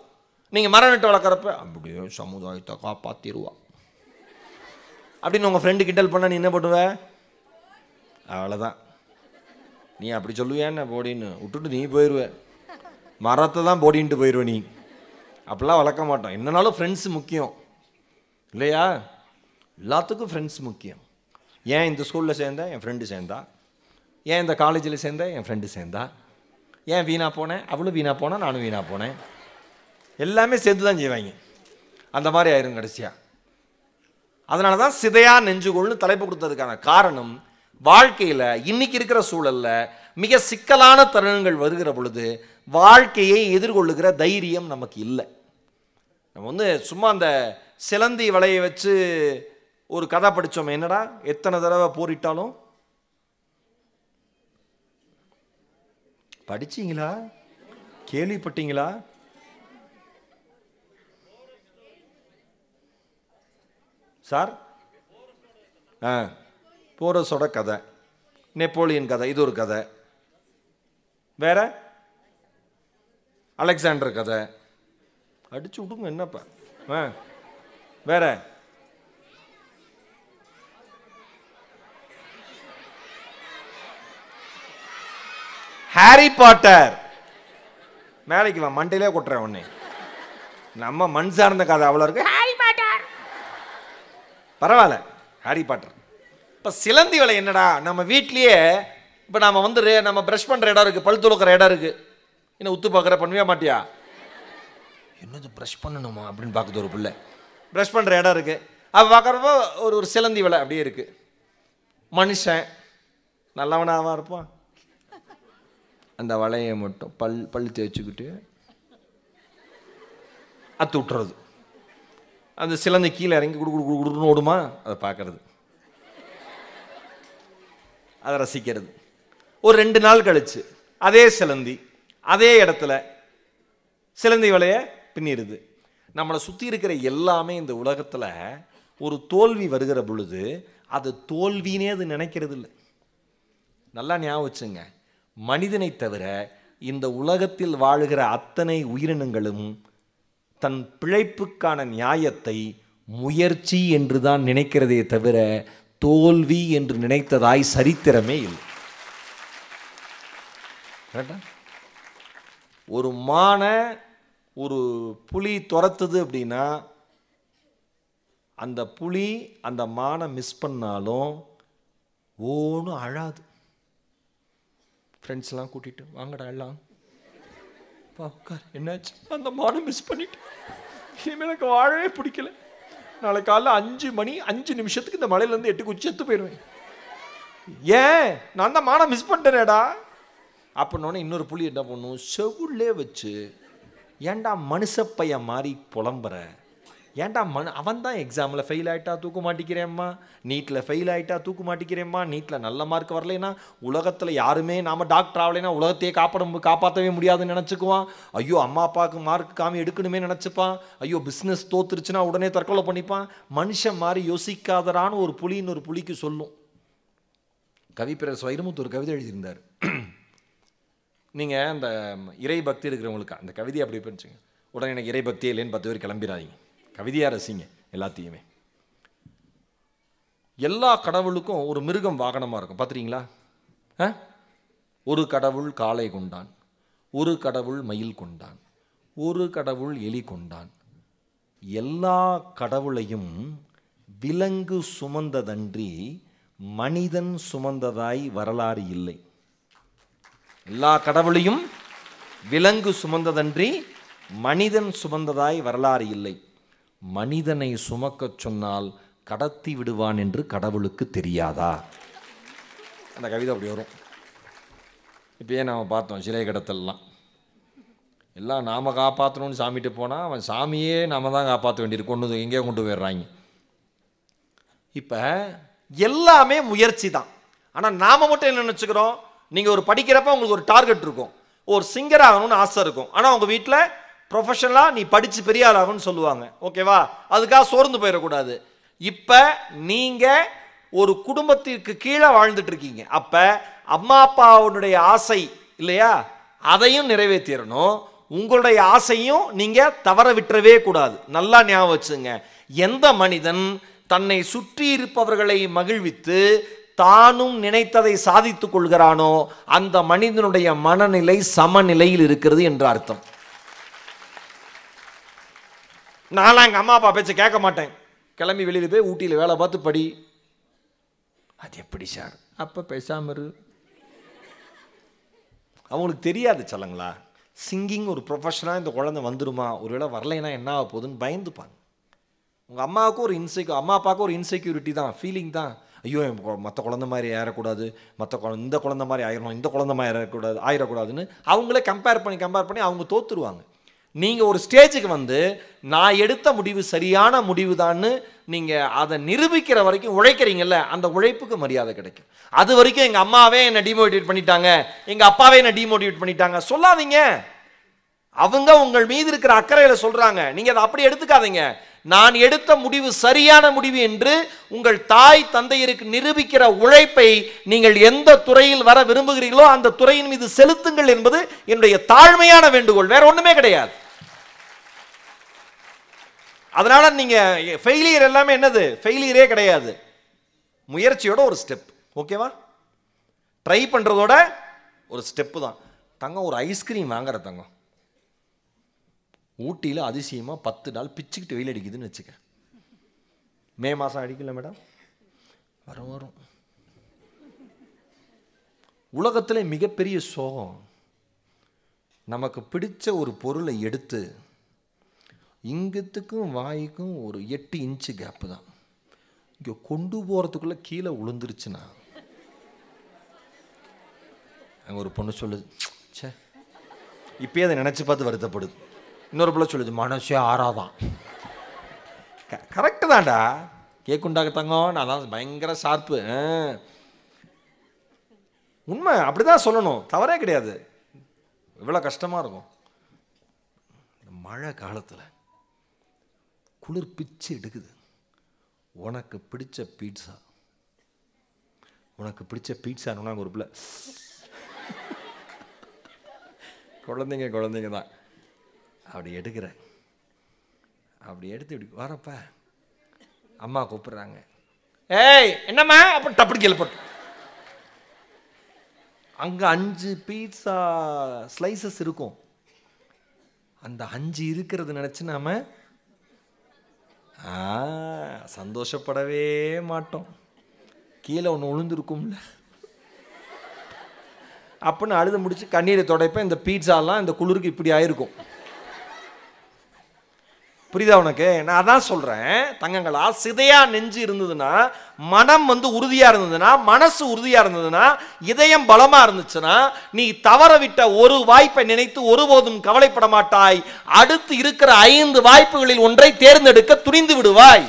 நீங்க மரம் நட்டு வளர்க்குறப்ப அப்படியே சமுதாயத்தை காப்பாத்திடுவா அப்படின்னு உங்க ஃப்ரெண்டு கிண்டல் பண்ண நீ என்ன பண்ணுவ, அவ்வளோதான். நீ அப்படி சொல்லுவேன்னு போடின்னு விட்டுட்டு நீ போயிடுவ, மரத்தை தான் போடின்ட்டு போயிடுவ. நீ அப்படிலாம் வளர்க்க மாட்டோம். என்னன்னாலும் ஃப்ரெண்ட்ஸ் முக்கியம் இல்லையா, எல்லாத்துக்கும் ஃப்ரெண்ட்ஸ் முக்கியம். ஏன் இந்த ஸ்கூலில் சேர்ந்தேன், என் ஃப்ரெண்டு சேர்ந்தா, ஏன் இந்த காலேஜில் சேர்ந்தேன், என் ஃப்ரெண்டு சேர்ந்தா, ஏன் வீணாக போனேன், அவளும் வீணாக போனேன், நானும் வீணாக போனேன், எல்லாமே சேர்ந்து தான் செய்வாங்க. அந்த மாதிரி ஆயிரும் கடைசியா. அதனால தான் சிதையா நெஞ்சுகொள்னு தலைப்பு கொடுத்ததுக்கான காரணம், வாழ்க்கையில் இன்னைக்கு இருக்கிற சூழல்ல மிக சிக்கலான தருணங்கள் வருகிற பொழுது வாழ்க்கையை எதிர்கொள்ளுகிற தைரியம் நமக்கு இல்லை. நம்ம சும்மா அந்த சிலந்தி வலையை வச்சு ஒரு கதை படித்தோம். என்னடா எத்தனை தடவை போரிட்டாலும் படிச்சீங்களா? கேள்விப்பட்டீங்களா? சார் போரஸோட கதை, நெப்போலியன் கதை, இது ஒரு கதை. வேற அலெக்சாண்டர் கதை, அடிச்சு விடுங்க என்னப்பா. வேற ஹாரி பாட்டர். மேலைக்கு வா, மண்டையிலே கொட்டுறேன் உன்னை. நம்ம மண் சார்ந்த கதை அவ்வளோ இருக்கு. ஹாரி பாட்டர் பரவாயில்ல, ஹாரி பாட்டர். இப்போ சிலந்தி வலை என்னடா, நம்ம வீட்லேயே இப்போ நம்ம ப்ரஷ் பண்ணுற இடம் இருக்குது, பல் துளக்கிற இடம் இருக்குது. என்ன உத்து பார்க்குற, பண்ணுவியா மாட்டியா? என்னது ப்ரஷ் பண்ணணுமா அப்படின்னு பார்க்குது ஒரு பிள்ளை. ப்ரஷ் பண்ணுற இடம் இருக்குது, அப்போ பார்க்குறப்போ ஒரு சிலந்தி வலை அப்படியே இருக்குது. மனுஷன் நல்லவனாக இருப்பான், அந்த வலையை மட்டும் பல் தேய்ச்சிக்கிட்டு அத்து விட்டுறது. அந்த சிலந்தி கீழே இறங்கி குடுன்னு ஓடுமா, அதை பார்க்கறது, அதை ரசிக்கிறது. ஒரு 2 நாள் கழிச்சு அதே சிலந்தி அதே இடத்துல சிலந்தி வலையை பின்னிடுது. நம்மளை சுற்றி இருக்கிற எல்லாமே இந்த உலகத்தில் ஒரு தோல்வி வருகிற பொழுது அது தோல்வினே அது நினைக்கிறது இல்லை. நல்லா ஞாபகம் வச்சுங்க, மனிதனை தவிர இந்த உலகத்தில் வாழுகிற அத்தனை உயிரினங்களும் தன் பிழைப்புக்கான நியாயத்தை முயற்சி என்று தான் நினைக்கிறதே தவிர தோல்வி என்று நினைத்ததாய் சரித்திரமே இல்லை. ஒரு மானை ஒரு புலி துரத்துது அப்படின்னா அந்த புலி அந்த மானை மிஸ் பண்ணாலும் ஒன்றும் அழாது. ஃப்ரெண்ட்ஸ்லாம் கூட்டிகிட்டு வாங்கடா எல்லாம் உட்கார், என்னாச்சு, அந்த மானை மிஸ் பண்ணிட்டு இனிமேல் எனக்கு வாழவே பிடிக்கல, நாளைக்கு காலைல 5 மணி 5 நிமிஷத்துக்கு இந்த மலையிலேருந்து 8 குச்சி செத்து போயிடுவேன். ஏன், நான் தான் மானை மிஸ் பண்ணிட்டேனேடா அப்படின்னோடனே இன்னொரு புலி என்ன பண்ணும், செவுள்ளே வச்சு ஏன்டா மனுஷ பையன் மாதிரி புலம்புற, ஏன்டா அவன் தான் எக்ஸாமில் ஃபெயில் ஆகிட்டா தூக்க மாட்டிக்கிறேம்மா, நீட்டில் ஃபெயில் ஆகிட்டா தூக்க மாட்டிக்கிறேம்மா, நீட்டில் நல்ல மார்க் வரலைன்னா உலகத்தில் யாருமே நாம் டாக்டர் ஆகலைன்னா உலகத்தையே காப்பாற்றவே முடியாதுன்னு நினச்சிக்குவான். ஐயோ அம்மா அப்பாவுக்கு மார்க் காமி எடுக்கணுமே நினச்சிப்பான். ஐயோ பிஸ்னஸ் தோத்துருச்சுன்னா உடனே தற்கொலை பண்ணிப்பான். மனுஷன் மாதிரி யோசிக்காதரான்னு ஒரு புலின்னு ஒரு புலிக்கு சொல்லும். கவிப்பேரரசு வைரமுத்து ஒரு கவிதை எழுதியிருந்தார். நீங்கள் அந்த இறை பக்தி இருக்கிறவங்களுக்கு அந்த கவிதை அப்படி பண்ணிச்சுங்க, உடனே எனக்கு இறை பக்தியே இல்லைன்னு 10 பேர் கிளம்பிடாதீங்க, கவிதையாக ரசிங்க எல்லாத்தையுமே. எல்லா கடவுளுக்கும் ஒரு மிருகம் வாகனமாக இருக்கும், பார்த்துறீங்களா? ஒரு கடவுள் காளை கொண்டான், ஒரு கடவுள் மயில் கொண்டான், ஒரு கடவுள் எலி கொண்டான். எல்லா கடவுளையும் விலங்கு சுமந்ததன்றி மனிதன் சுமந்ததாய் வரலாறு இல்லை. எல்லா கடவுளையும் விலங்கு சுமந்ததன்றி மனிதன் சுமந்ததாய் வரலாறு இல்லை. மனிதனை சுமக்க சொன்னால் கடத்தி விடுவான் என்று கடவுளுக்கு தெரியாதா? அந்த கவிதை அப்படி வரும். இப்பயே நாம் பார்த்தோம் சிலை கடத்தல்லாம், எல்லாம் நாம் காப்பாற்றணும்னு சாமிகிட்ட போனால் அவன் சாமியே நாம் தான் காப்பாற்ற வேண்டியிருக்கு, கொண்டு எங்கேயோ கொண்டு போயிடுறாங்க. இப்போ எல்லாமே முயற்சி தான். ஆனால் நாம் மட்டும் என்ன நினச்சிக்கிறோம், நீங்கள் ஒரு படிக்கிறப்ப உங்களுக்கு ஒரு டார்கெட் இருக்கும், ஒரு சிங்கர் ஆகணும்னு ஆசை இருக்கும். ஆனால் உங்கள் வீட்டில் ப்ரொஃபஷனலாக நீ படித்து பெரிய ஆள் ஆகணும்னு சொல்லுவாங்க. ஓகேவா? அதுக்காக சோர்ந்து போயிடக்கூடாது. இப்போ நீங்கள் ஒரு குடும்பத்திற்கு கீழே வாழ்ந்துட்டு இருக்கீங்க. அப்போ அம்மா அப்பாவுடைய ஆசை இல்லையா, அதையும் நிறைவேற்றிடணும். உங்களுடைய ஆசையும் நீங்கள் தவற விட்டுறவே கூடாது. நல்லா ஞாபகம் வச்சுங்க, எந்த மனிதன் தன்னை சுற்றி இருப்பவர்களை மகிழ்வித்து தானும் நினைத்ததை சாதித்துக் கொள்கிறானோ அந்த மனிதனுடைய மனநிலை சமநிலையில் இருக்கிறது என்று அர்த்தம். நான்லாம் எங்கள் அம்மா அப்பா பேச்ச கேட்க மாட்டேன், கிளம்பி வெளியில் போய் ஊட்டியில் வேலை பார்த்து படி. அது எப்படி சார்? அப்போ பேசாம இரு. அவங்களுக்கு தெரியாது சொல்லுங்களா, சிங்கிங் ஒரு ப்ரொஃபஷனாக இந்த குழந்தை வந்துடுமா, ஒருவேளை வரலைன்னா என்ன ஆக போகுதுன்னு பயந்துப்பாங்க. உங்கள் அம்மாவுக்கும் ஒரு அம்மா அப்பாவுக்கும் ஒரு இன்செக்யூரிட்டி தான், ஃபீலிங் தான். ஐயோ மற்ற குழந்தை மாதிரி ஏறக்கூடாது, இந்த குழந்தை மாதிரி ஆயிடணும், இந்த குழந்தை மாதிரி ஆயிடக்கூடாதுன்னு அவங்களே கம்பேர் பண்ணி அவங்க தோத்துருவாங்க. நீங்கள் ஒரு ஸ்டேஜுக்கு வந்து நான் எடுத்த முடிவு சரியான முடிவு தான்னு நீங்கள் அதை நிரூபிக்கிற வரைக்கும் உழைக்கிறீங்கல்ல, அந்த உழைப்புக்கு மரியாதை கிடைக்கும். அது வரைக்கும் எங்கள் அம்மாவே என்னை டிமோட்டிவேட் பண்ணிட்டாங்க, எங்கள் அப்பாவே என்னை டிமோட்டிவேட் பண்ணிட்டாங்க சொல்லாதீங்க. அவங்க உங்கள் மீது இருக்கிற அக்கறையில் சொல்கிறாங்க, நீங்கள் அதை அப்படி எடுத்துக்காதீங்க. நான் எடுத்த முடிவு சரியான முடிவு என்று உங்கள் தாய் தந்தையருக்கு நிரூபிக்கிற உழைப்பை நீங்கள் எந்த துறையில் வர விரும்புகிறீர்களோ அந்த துறையின் மீது செலுத்துங்கள் என்பது என்னுடைய தாழ்மையான வேண்டுகோள், வேற ஒன்றுமே கிடையாது. அதனால நீங்க ஃபெயிலியர் எல்லாமே என்னது? ஃபெயிலியரே கிடையாது, முயற்சியோட ஒரு ஸ்டெப். ஓகேவா? ட்ரை பண்றதோட ஒரு ஸ்டெப்பு தான். தங்கம் ஒரு ஐஸ்கிரீம் வாங்குற தங்கம் ஊட்டியில் அதிசயமாக 10 நாள் பிச்சுக்கிட்டு வெயில் அடிக்குதுன்னு வச்சுக்க. மே மாதம் அடிக்கல மேடம், வரும். உலகத்தில் மிகப்பெரிய சோகம், நமக்கு பிடிச்ச ஒரு பொருளை எடுத்து இங்கத்துக்கும் வாய்க்கும் ஒரு 8 இன்ச்சு கேப்பு தான், இங்கே கொண்டு போகிறதுக்குள்ளே கீழே விழுந்துருச்சுன்னா அங்கே ஒரு பொண்ணு சொல்லுது, சே இப்பயே அதை நினச்சி பார்த்து வருத்தப்படுது. இன்னொரு பிள்ளை சொல்லுது, மனசே ஆறாதான். கரெக்டு தான்டா, கேக்குண்டாக தங்கம், நான் தான் பயங்கர ஷார்ப்பு. உண்மை அப்படிதான் சொல்லணும், தவறே கிடையாது. இவ்வளோ கஷ்டமாக இருக்கும் மழை காலத்தில், குளிர் பிச்சு எடுக்குது, உனக்கு பிடிச்ச பீட்சா ஒரு பிள்ளை, குழந்தைங்க தான் அப்படி எடுக்கிற, அப்படி எடுத்து இப்படி வரப்ப அம்மா கூப்பிடுறாங்க, ஏய் என்னம்மா அப்படி டப்படி கேள்விப்பட்டு. அங்கே 5 பீட்சா ஸ்லைசஸ் இருக்கும், அந்த 5 இருக்கிறது நினச்சி நாம சந்தோஷப்படவே மாட்டோம். கீழே ஒன்று விழுந்துருக்கும்ல அப்படின்னு அழுத முடிச்சு கண்ணீரை துடைப்பேன். இந்த பீட்சாலாம் இந்த குளிருக்கு இப்படி ஆயிருக்கும். புரியுதா உனக்கு? நான் அதான் சொல்றேன் தங்கங்களா, சிதையா நெஞ்சு இருந்ததுன்னா, மனம் வந்து உறுதியா இருந்ததுன்னா, மனசு உறுதியா இருந்ததுன்னா, இதயம் பலமா இருந்துச்சுன்னா, நீ தவற விட்ட ஒரு வாய்ப்பை நினைத்து ஒருபோதும் கவலைப்பட மாட்டாய். அடுத்து இருக்கிற 5 வாய்ப்புகளில் ஒன்றை தேர்ந்தெடுக்க துணிந்து விடுவாய்.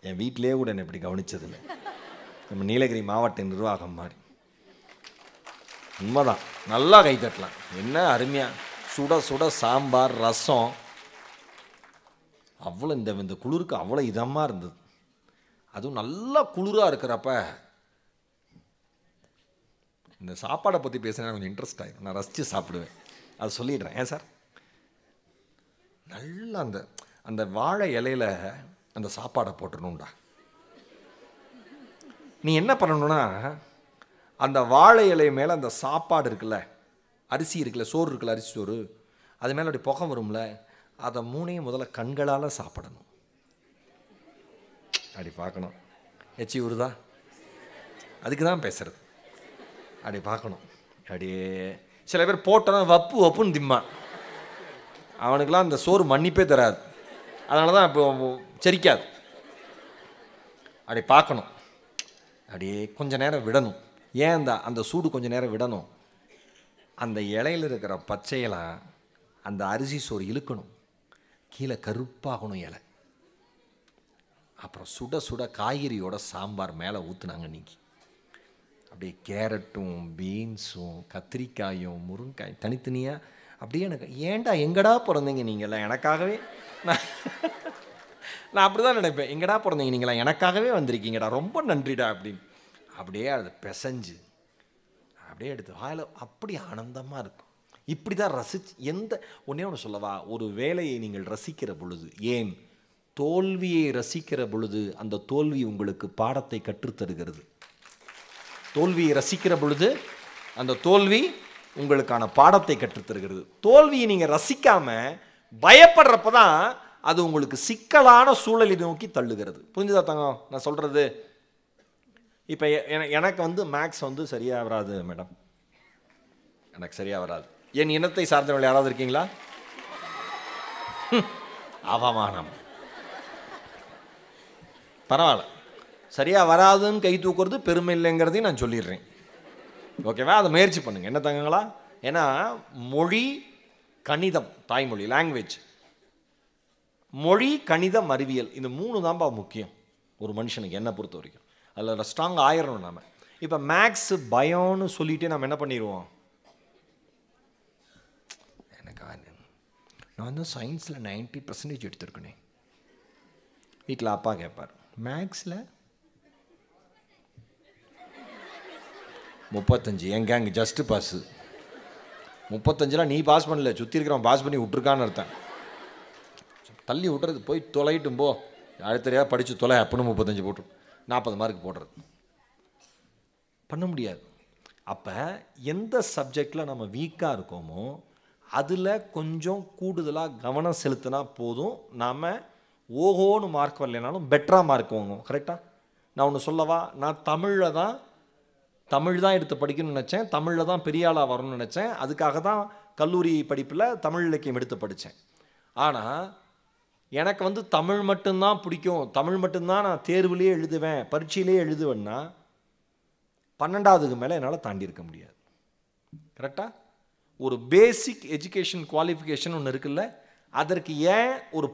என் வீட்டிலே கூட என்ன இப்படி கவனிச்சதில்லை, நம்ம நீலகிரி மாவட்ட நிர்வாகம் மாதிரி. உண்மைதான், நல்லா கை தட்டலாம். என்ன அருமையா சுட சுட சாம்பார் ரசம், அவ்வளோ இந்த குளிருக்கு அவ்வளோ இதமாக இருந்தது. அதுவும் நல்லா குளிராக இருக்கிறப்ப இந்த சாப்பாடை பற்றி பேசுனா கொஞ்சம் இன்ட்ரெஸ்ட் ஆகிடும், நான் ரசித்து சாப்பிடுவேன். அது சொல்லிடுறேன். ஏன் சார், நல்லா அந்த வாழை இலையில அந்த சாப்பாடை போட்டுடணும்டா. நீ என்ன பண்ணணும்னா, அந்த வாழை இலை மேலே அந்த சாப்பாடு இருக்குல்ல, அரிசி இருக்குல்ல, சோறு இருக்குல்ல, அரிசி சோறு, அது மேலே அப்படி புகை வரும்ல, அதை 3ஐயும் முதல்ல கண்களால் சாப்பிடணும். அப்படி பார்க்கணும், எச்சி ஊறுதா, அதுக்கு தான் பேசுறது. அப்படி பார்க்கணும். அப்படியே சில பேர் போட்டோன்னா வப்புன்னு திம்மான், அவனுக்கெல்லாம் அந்த சோறு மன்னிப்பே தராது, அதனால தான் இப்போ செரிக்காது. அப்படி பார்க்கணும், அப்படியே கொஞ்ச நேரம் விடணும். ஏன் அந்த சூடு கொஞ்ச நேரம் விடணும், அந்த இலையில் இருக்கிற பச்சையெல்லாம் அந்த அரிசி சோறு இழுக்கணும், கீழே கருப்பாகணும் இலை. அப்புறம் சுட சுட காய்கறியோட சாம்பார் மேலே ஊற்றுனாங்க. இன்னைக்கு அப்படியே கேரட்டும் பீன்ஸும் கத்திரிக்காயும் முருங்காயும் தனித்தனியாக அப்படியே எனக்கு, ஏன்டா எங்கடா பிறந்தீங்க நீங்களாம் எனக்காகவே, நான் அப்படி தான் நினைப்பேன், எங்கடா பிறந்தீங்க நீங்களாம் எனக்காகவே வந்திருக்கீங்கடா, ரொம்ப நன்றிடா அப்படின்னு. அப்படியே அதை பிசைஞ்சு அப்படியே எடுத்து வாயில் அப்படி ஆனந்தமாக இருக்கும். இப்படி தான் ரசிச்சு ஒன்றே ஒன்று சொல்லவா, ஒரு வேலையை நீங்கள் ரசிக்கிற பொழுது, ஏன் தோல்வியை ரசிக்கிற பொழுது அந்த தோல்வி உங்களுக்கு பாடத்தை கற்றுத்தருகிறது. தோல்வியை ரசிக்கிற பொழுது அந்த தோல்வி உங்களுக்கான பாடத்தை கற்றுத்தருகிறது. தோல்வியை நீங்கள் ரசிக்காமல் பயப்படுறப்ப தான் அது உங்களுக்கு சிக்கலான சூழலை நோக்கி தள்ளுகிறது. புரிஞ்சுதா தங்கம் நான் சொல்கிறது? இப்போ எனக்கு மேக்ஸ் சரியாக வராது மேடம், எனக்கு சரியாக வராது. என் இனத்தை சார்ந்தவர்கள் யாராவது இருக்கீங்களா? அவமானம். பரவாயில்ல, சரியாக வராதுன்னு கை தூக்குறது பெருமை இல்லைங்கிறதையும் நான் சொல்லிடுறேன். ஓகேவா? அதை முயற்சி பண்ணுங்கள். என்ன தங்கங்களா? ஏன்னா மொழி, கணிதம், தாய்மொழி, லாங்குவேஜ், மொழி, கணிதம், அறிவியல், இந்த 3 தான்ப்பா முக்கியம் ஒரு மனுஷனுக்கு என்னை பொறுத்த வரைக்கும். அதில் ஸ்ட்ராங் ஆயிரணும் நாம். இப்போ மேக்ஸு பயம்னு சொல்லிட்டு நம்ம என்ன பண்ணிடுவோம்? எனக்கு நான் வந்து சயின்ஸில் 90% எடுத்திருக்கேனே. வீட்டில் அப்பா கேட்பார், மேக்ஸில் 35, என் கேங் ஜஸ்ட்டு பாஸு. 35 நீ பாஸ் பண்ணல, சுற்றி இருக்கிறவன் பாஸ் பண்ணி விட்ருக்கான்னு அர்த்தம். தள்ளி விட்டுறது, போய் தொலைட்டும் போ, அடுத்தறியாக படித்து தொலை அப்படின்னு 35 போட்டு 40 மார்க் போடுறது பண்ண முடியாது. அப்போ எந்த சப்ஜெக்டில் நம்ம வீக்காக இருக்கோமோ அதில் கொஞ்சம் கூடுதலாக கவனம் செலுத்தினா போதும். நாம் ஓஹோன்னு மார்க் வரலைனாலும் பெட்டராக மார்க் வாங்குவோம். கரெக்டாக? நான் ஒன்று சொல்லவா? நான் தமிழ் தான் எடுத்து படிக்கணும்னு நினச்சேன். தமிழில் தான் பெரிய ஆளாக வரணும்னு நினச்சேன். அதுக்காக தான் கல்லூரி படிப்பில் தமிழ் இலக்கியம் எடுத்து படித்தேன். ஆனால் எனக்கு வந்து தமிழ் மட்டும்தான் பிடிக்கும், தமிழ் மட்டும்தான் நான் தேர்வுலேயே எழுதுவேன், பரீட்சையிலே எழுதுவேன்னா 12வதுக்கு மேலே என்னால் தாண்டி இருக்க முடியாது. கரெக்டாக? ஒரு பேசிக் எஜுகேஷன் குவாலிஃபிகேஷன் ஒன்று இருக்குல்ல, அதற்கு ஏன் ஒரு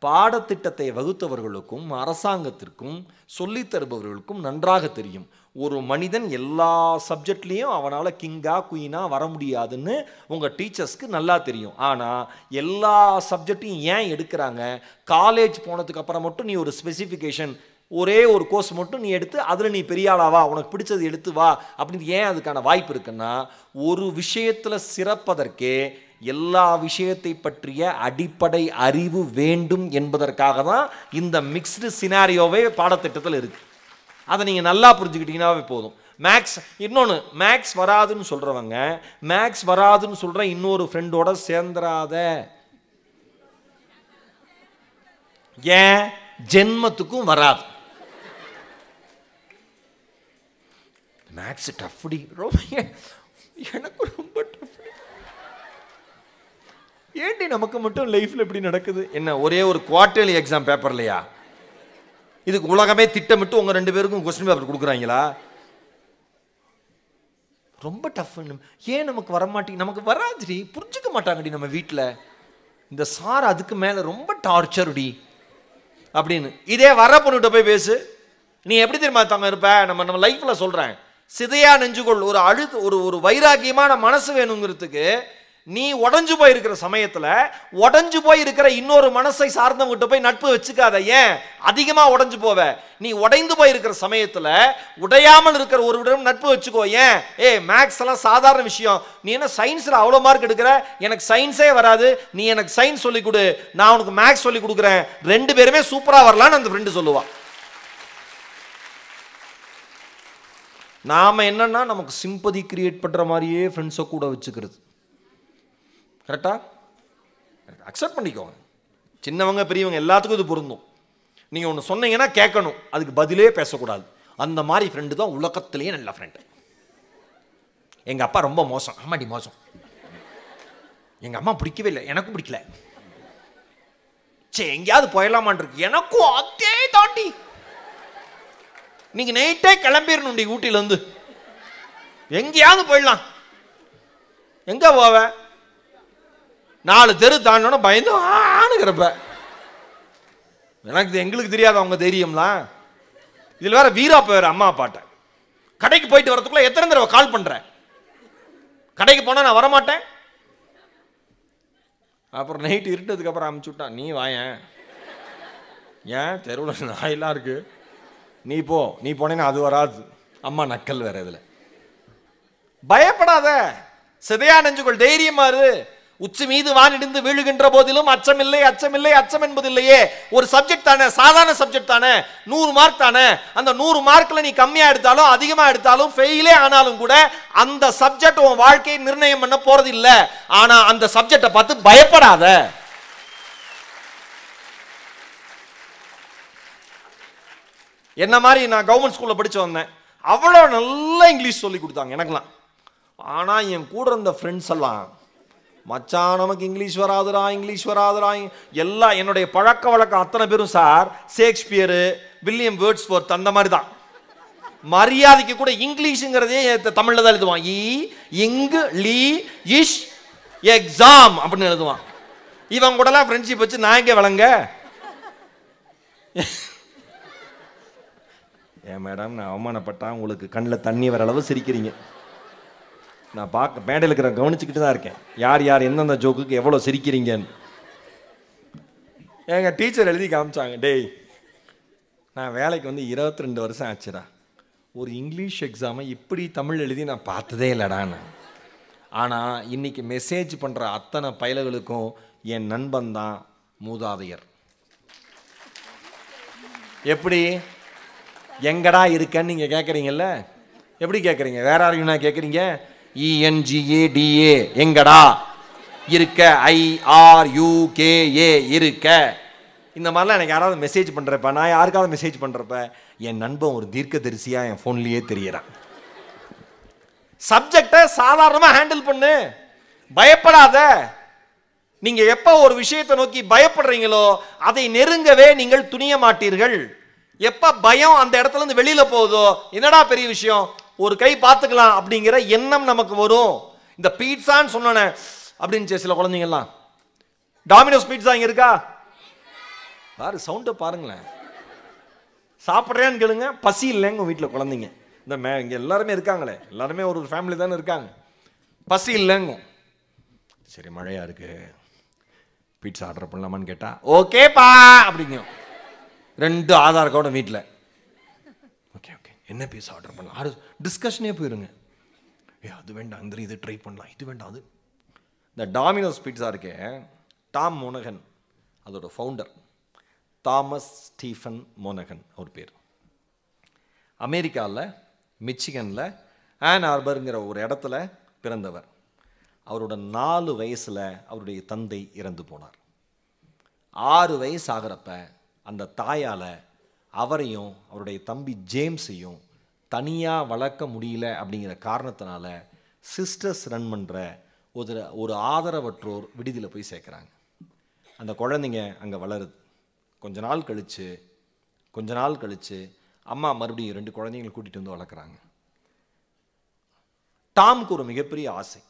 பாடத்திட்டத்தை வகுத்தவர்களுக்கும் அரசாங்கத்திற்கும் சொல்லித் தருபவர்களுக்கும் நன்றாக தெரியும். ஒரு மனிதன் எல்லா சப்ஜெக்ட்லேயும் அவனால் கிங்கா குயினா வர முடியாதுன்னு உங்கள் டீச்சர்ஸ்க்கு நல்லா தெரியும். ஆனால் எல்லா சப்ஜெக்டையும் ஏன் எடுக்கிறாங்க? காலேஜ் போனதுக்கு அப்புறம் மட்டும் நீ ஒரு ஸ்பெசிஃபிகேஷன், ஒரே ஒரு கோர்ஸ் மட்டும் நீ எடுத்து அதில் நீ பெரிய ஆளாவா, உனக்கு பிடிச்சது எடுத்து வா அப்படின்னு ஏன் அதுக்கான வாய்ப்பு இருக்குன்னா, ஒரு விஷயத்தில் சிறப்பதற்கே எல்லா விஷயத்தை பற்றிய அடிப்படை அறிவு வேண்டும் என்பதற்காக தான் இந்த மிக்ஸ்டு சினாரியோவே பாடத்திட்டத்தில் இருக்கு. அதை நீங்கள் நல்லா புரிஞ்சுக்கிட்டீங்கன்னாவே போதும். மேக்ஸ், இன்னொன்று, மேக்ஸ் வராதுன்னு சொல்கிறவங்க, மேக்ஸ் வராதுன்னு சொல்கிற இன்னொரு ஃப்ரெண்டோட சேர்ந்துராத. ஏன்? ஜென்மத்துக்கும் வராது. மேக்ஸ் டஃப்டி, எனக்கு ரொம்ப டஃப். ஏன்டி நமக்கு மட்டும் லைஃப்பில் இப்படி நடக்குது? என்ன ஒரே ஒரு குவார்டர்லி எக்ஸாம் பேப்பர் இல்லையா? இதுக்கு உலகமே திட்டமிட்டு உங்கள் 2 பேருக்கும் கொஸ்டின் பேப்பர் கொடுக்குறாங்களா? ரொம்ப டஃப். ஏன் நமக்கு வரமாட்டேங்க? நமக்கு வராதுடி, புரிஞ்சுக்க மாட்டாங்கடி நம்ம வீட்டில். இந்த சார் அதுக்கு மேலே ரொம்ப டார்ச்சர்டி அப்படின்னு. இதே வர பொண்ணுகிட்ட போய் பேசு, நீ எப்படி தெரியுமா தாங்க இருப்ப? நம்ம லைஃப்பில் சொல்கிறேன், சிதையா நெஞ்சுகொள், ஒரு வைராக்கியமான மனசு வேணுங்கிறதுக்கு நீ உடஞ்சு போயிருக்கிற சமயத்தில் உடஞ்சு போயிருக்கிற இன்னொரு மனசை சார்ந்தவங்கிட்ட போய் நட்பு வச்சுக்காத. ஏன்? அதிகமாக உடஞ்சு போவ. நீ உடைந்து போயிருக்கிற சமயத்தில் உடையாமல் இருக்கிற ஒருவரிடம் நட்பு வச்சுக்கோ. ஏன்? மேக்ஸ் எல்லாம் சாதாரண விஷயம், நீ என்ன சயின்ஸில் அவ்வளோ மார்க் எடுக்கிற, எனக்கு சயின்ஸே வராது, நீ எனக்கு சயின்ஸ் சொல்லிக் கொடு, நான் உனக்கு மேக்ஸ் சொல்லிக் கொடுக்குறேன், 2 பேருமே சூப்பராக வரலான்னு அந்த ஃப்ரெண்டு சொல்லுவான். நாம் என்னன்னா நமக்கு சிம்பதி கிரியேட் பண்ணுற மாதிரியே ஃப்ரெண்ட்ஸை கூட வச்சுக்கிறது. கரெக்டாக? அக்செப்ட் பண்ணிக்கோங்க. சின்னவங்க பெரியவங்க எல்லாத்துக்கும் இது பொருந்தும். நீங்கள் ஒன்று சொன்னீங்கன்னா கேட்கணும், அதுக்கு பதிலே பேசக்கூடாது. அந்த மாதிரி ஃப்ரெண்டு தான் உலகத்திலேயே நல்ல ஃப்ரெண்டு. எங்கள் அப்பா ரொம்ப மோசம். ஆமாடி மோசம். எங்கள் அம்மா பிடிக்கவே இல்லை, எனக்கும் பிடிக்கல. சே எங்கேயாவது போயிடலாமான் இருக்கு, எனக்கும் அதே தாண்டி. நீங்கள் நைட்டே கிளம்பிடணுண்டி ஊட்டியிலேருந்து, எங்கேயாவது போயிடலாம். எங்கே போவ? 4 தெரு தாண்டோன்னா பயந்து ஆணுங்கிறப்ப. எங்களுக்கு தெரியாது அவங்க தைரியம்லாம். இதில் வேற வீரா போயிரு அம்மா அப்பாட்ட. கடைக்கு போயிட்டு வரதுக்குள்ள எத்தனை தடவை கால் பண்ணுறேன், கடைக்கு போனால் நான் வரமாட்டேன். அப்புறம் நைட்டு இருட்டதுக்கு அப்புறம் அமுச்சு விட்டான், நீ வாயேன், ஏன் தெருவில் நாயெல்லாம் இருக்கு, நீ போ, நீ போனேன்னா அது வராது. அம்மா நக்கல் வேற. இதில் பயப்படாத, சிதையா நெஞ்சுகள், தைரியமா இரு. உச்சி மீது வானிடிந்து வீழுகின்ற போதிலும் அச்சமில்லை அச்சமில்லை அச்சம் என்பதில்லையே. ஒரு சப்ஜெக்ட் தானே, சாதாரண சப்ஜெக்ட் தானே, 100 மார்க் தானே. அந்த 100 மார்க்ல நீ கம்மியா எடுத்தாலும் அதிகமா எடுத்தாலும் ஃபெயிலே ஆனாலும் கூட அந்த சப்ஜெக்ட் உன் வாழ்க்கையை நிர்ணயம் பண்ண போறது இல்ல. ஆனா அந்த சப்ஜெக்டை பார்த்து பயப்படாத. என்ன மாதிரி நான் கவர்மெண்ட் ஸ்கூல்ல படிச்சு வந்தேன். அவ்வளோ நல்லா இங்கிலீஷ் சொல்லி கொடுத்தாங்க எனக்குலாம். ஆனால் என் கூட இருந்த ஃப்ரெண்ட்ஸ் எல்லாம், மச்சான் நமக்கு இங்கிலீஷ் வராதுடா, இங்கிலீஷ் வராதுடா, எல்லாம் என்னுடைய பழக்க வழக்கம் அத்தனை பேரும் சார் ஷேக்ஸ்பியரு, வில்லியம் வேர்ட்ஸ்வொர்த் அந்த மாதிரி தான். மரியாதைக்கு கூட இங்கிலீஷுங்கிறதே தமிழில் தான் எழுதுவான். இஷ் எக்ஸாம் அப்படின்னு எழுதுவான். இவன் கூடலாம் ஃப்ரெண்ட்ஷிப் வச்சு நான் எங்கே வழங்க? ஏன் மேடம், நான் அவமானப்பட்டா உங்களுக்கு கண்ணில் தண்ணி வர அளவு சிரிக்கிறீங்க. நான் பார்க்க மேடையில் இருக்கிற கவனிச்சுக்கிட்டு தான் இருக்கேன், யார் யார் எந்தெந்த ஜோக்குக்கு எவ்வளோ சிரிக்கிறீங்கன்னு. எங்கள் டீச்சர் எழுதி காமிச்சாங்க, டேய் நான் வேலைக்கு வந்து 22 வருஷம் ஆச்சுடா, ஒரு இங்கிலீஷ் எக்ஸாமை இப்படி தமிழ் எழுதி நான் பார்த்ததே இல்லைடான்னு. ஆனால் இன்னைக்கு மெசேஜ் பண்ணுற அத்தனை பயல்களுக்கும் என் நண்பன் தான் மூதாதையர். எப்படி எங்கடா இருக்கன்னு நீங்கள் கேட்குறீங்கல்ல, எப்படி கேட்குறீங்க? வேற யாரையும் கேட்குறீங்க? ENGADA எங்கடா இருக்க, IRUKA இருக்க. இந்த மாதிரிலாம் எனக்கு யாராவது மெசேஜ் பண்ணுறப்ப, நான் யாருக்காவது மெசேஜ் பண்ணுறப்ப என் நண்பன் ஒரு தீர்க்கதரிசியாக என் ஃபோன்லேயே தெரியறான். சப்ஜெக்டை சாதாரணமாக ஹேண்டில் பண்ணு, பயப்படாத. நீங்க எப்ப ஒரு விஷயத்தை நோக்கி பயப்படுறீங்களோ அதை நெருங்கவே நீங்கள் துணிய மாட்டீர்கள். எப்ப பயம் அந்த இடத்துல இருந்து வெளியில போகுதோ, என்னடா பெரிய விஷயம், ஒரு கை பார்த்துக்கலாம் அப்படிங்கிற எண்ணம் நமக்கு வரும். இந்த பீட்சான்னு சொன்னேன் அப்படின்னு சில குழந்தைங்கலாம், டாமினோஸ் பீட்சா இங்க இருக்கா பாரு, சவுண்டை பாருங்களேன். சாப்பிட்றேன்னு கேளுங்க, பசி இல்லைங்க உங்க வீட்டில் குழந்தைங்க. இந்த இங்கே எல்லாருமே இருக்காங்களே, எல்லாருமே ஒரு ஃபேமிலி தானே இருக்காங்க. பசி இல்லைங்க, சரி மழையா இருக்கு பீட்சா ஆர்டர் பண்ணலாமான்னு கேட்டா ஓகேப்பா அப்படிங்க. 2 ஆதார் கார்டும் வீட்டில். ஓகே ஓகே என்ன பீட்சா ஆர்டர் பண்ணலாம், டிஸ்கஷனே போயிருங்க. அது வேண்டாம், இந்த இது ட்ரை பண்ணலாம், இது வேண்டாம் அது. இந்த டாமினோஸ் பீட்சா இருக்கே, டாம் மோனகன் அதோட ஃபவுண்டர், தாமஸ் ஸ்டீஃபன் மோனகன் அவர் பேர். அமெரிக்காவில் மிச்சிகனில் ஆன் ஆர்பருங்கிற ஒரு இடத்துல பிறந்தவர். அவரோட 4 வயசில் அவருடைய தந்தை இறந்து போனார். 6 வயசு ஆகிறப்ப அந்த தாயால் அவரையும் அவருடைய தம்பி ஜேம்ஸையும் தனியாக வளர்க்க முடியல அப்படிங்கிற காரணத்தினால சிஸ்டர்ஸ் ரன் பண்ணுற ஒரு ஆதரவற்றோர் விடுதியில் போய் சேர்க்குறாங்க. அந்த குழந்தைங்க அங்கே வளருது. கொஞ்ச நாள் கழித்து அம்மா மறுபடியும் 2 குழந்தைங்களை கூட்டிகிட்டு வந்து வளர்க்குறாங்க. டாமுக்கு ஒரு மிகப்பெரிய ஆசை,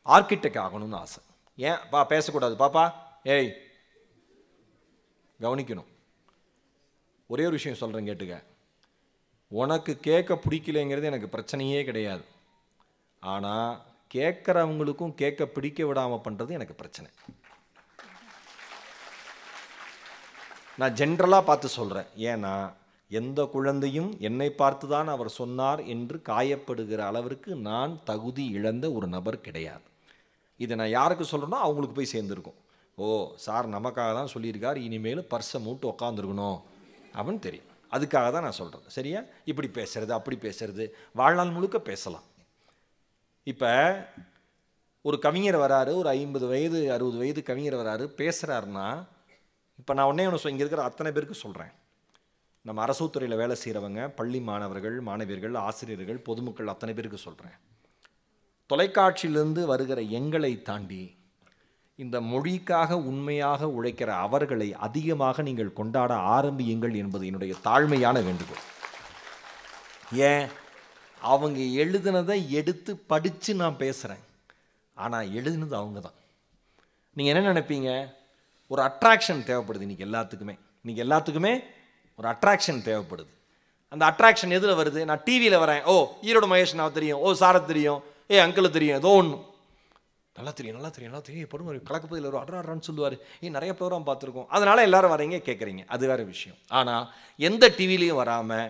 ஆர்கிடெக்ட் ஆகணும்னு ஆசை. ஏன் பா பேசக்கூடாது பாப்பா, ஏய் கவனிக்கணும். ஒரே ஒரு விஷயம் சொல்கிறேன் கேட்டுக்க, உனக்கு கேட்க பிடிக்கலைங்கிறது எனக்கு பிரச்சனையே கிடையாது. ஆனால் கேட்குறவங்களுக்கும் கேட்க பிடிக்க விடாமல் பண்ணுறது எனக்கு பிரச்சனை. நான் ஜென்ரலாக பார்த்து சொல்கிறேன். ஏன்னா எந்த குழந்தையும் என்னை பார்த்து தான் அவர் சொன்னார் என்று காயப்படுகிற அளவிற்கு நான் தகுதி இழந்த ஒரு நபர் கிடையாது. இதை நான் யாருக்கு சொல்கிறேனோ அவங்களுக்கு போய் சேர்ந்துருக்கும். ஓ சார் நமக்காக தான் சொல்லியிருக்கார், இனிமேல் பர்ஸை மூட்டு உக்காந்துருக்கணும் அப்படின்னு தெரியும். அதுக்காக தான் நான் சொல்கிறேன். சரியா? இப்படி பேசுறது அப்படி பேசுறது வாழ்நாள் முழுக்க பேசலாம். இப்போ ஒரு கவிஞர் வராரு, ஒரு 50 வயது 60 வயது கவிஞர் வராரு, பேசுகிறாருன்னா, இப்போ நான் ஒன்று இங்கே இருக்கிற அத்தனை பேருக்கு சொல்கிறேன். நம்ம அரசுத்துறையில் வேலை செய்கிறவங்க, பள்ளி மாணவர்கள் மாணவியர்கள் ஆசிரியர்கள் பொதுமக்கள் அத்தனை பேருக்கு சொல்கிறேன். தொலைக்காட்சியிலிருந்து வருகிற எங்களை தாண்டி இந்த மொழிக்காக உண்மையாக உழைக்கிற அவர்களை அதிகமாக நீங்கள் கொண்டாட ஆரம்பியுங்கள் என்பது என்னுடைய தாழ்மையான வேண்டுகோள். ஏன், அவங்க எழுதுனதை எடுத்து படித்து நான் பேசுகிறேன், ஆனால் எழுதுனது அவங்க தான். நீங்கள் என்ன நினைப்பீங்க? ஒரு அட்ராக்ஷன் தேவைப்படுது இன்றைக்கி எல்லாத்துக்குமே ஒரு அட்ராக்ஷன் தேவைப்படுது. அந்த அட்ராக்ஷன் எதில் வருது? நான் டிவியில் வரேன், ஓ ஈரோடு மகேஷ் நான் தெரியும், ஓ சாரத் தெரியும், அங்கிள் தெரியும், ஏதோ ஒன்று நல்லா தெரியும் படும் கலக்கப்பதில் ஒரு அட்ரான்னு சொல்லுவார். நிறைய ப்ரோக்ராம் பார்த்துருக்கோம், அதனால் எல்லோரும் வரீங்க கேட்குறீங்க, அது வேறு விஷயம். ஆனால் எந்த டிவிலையும் வராமல்,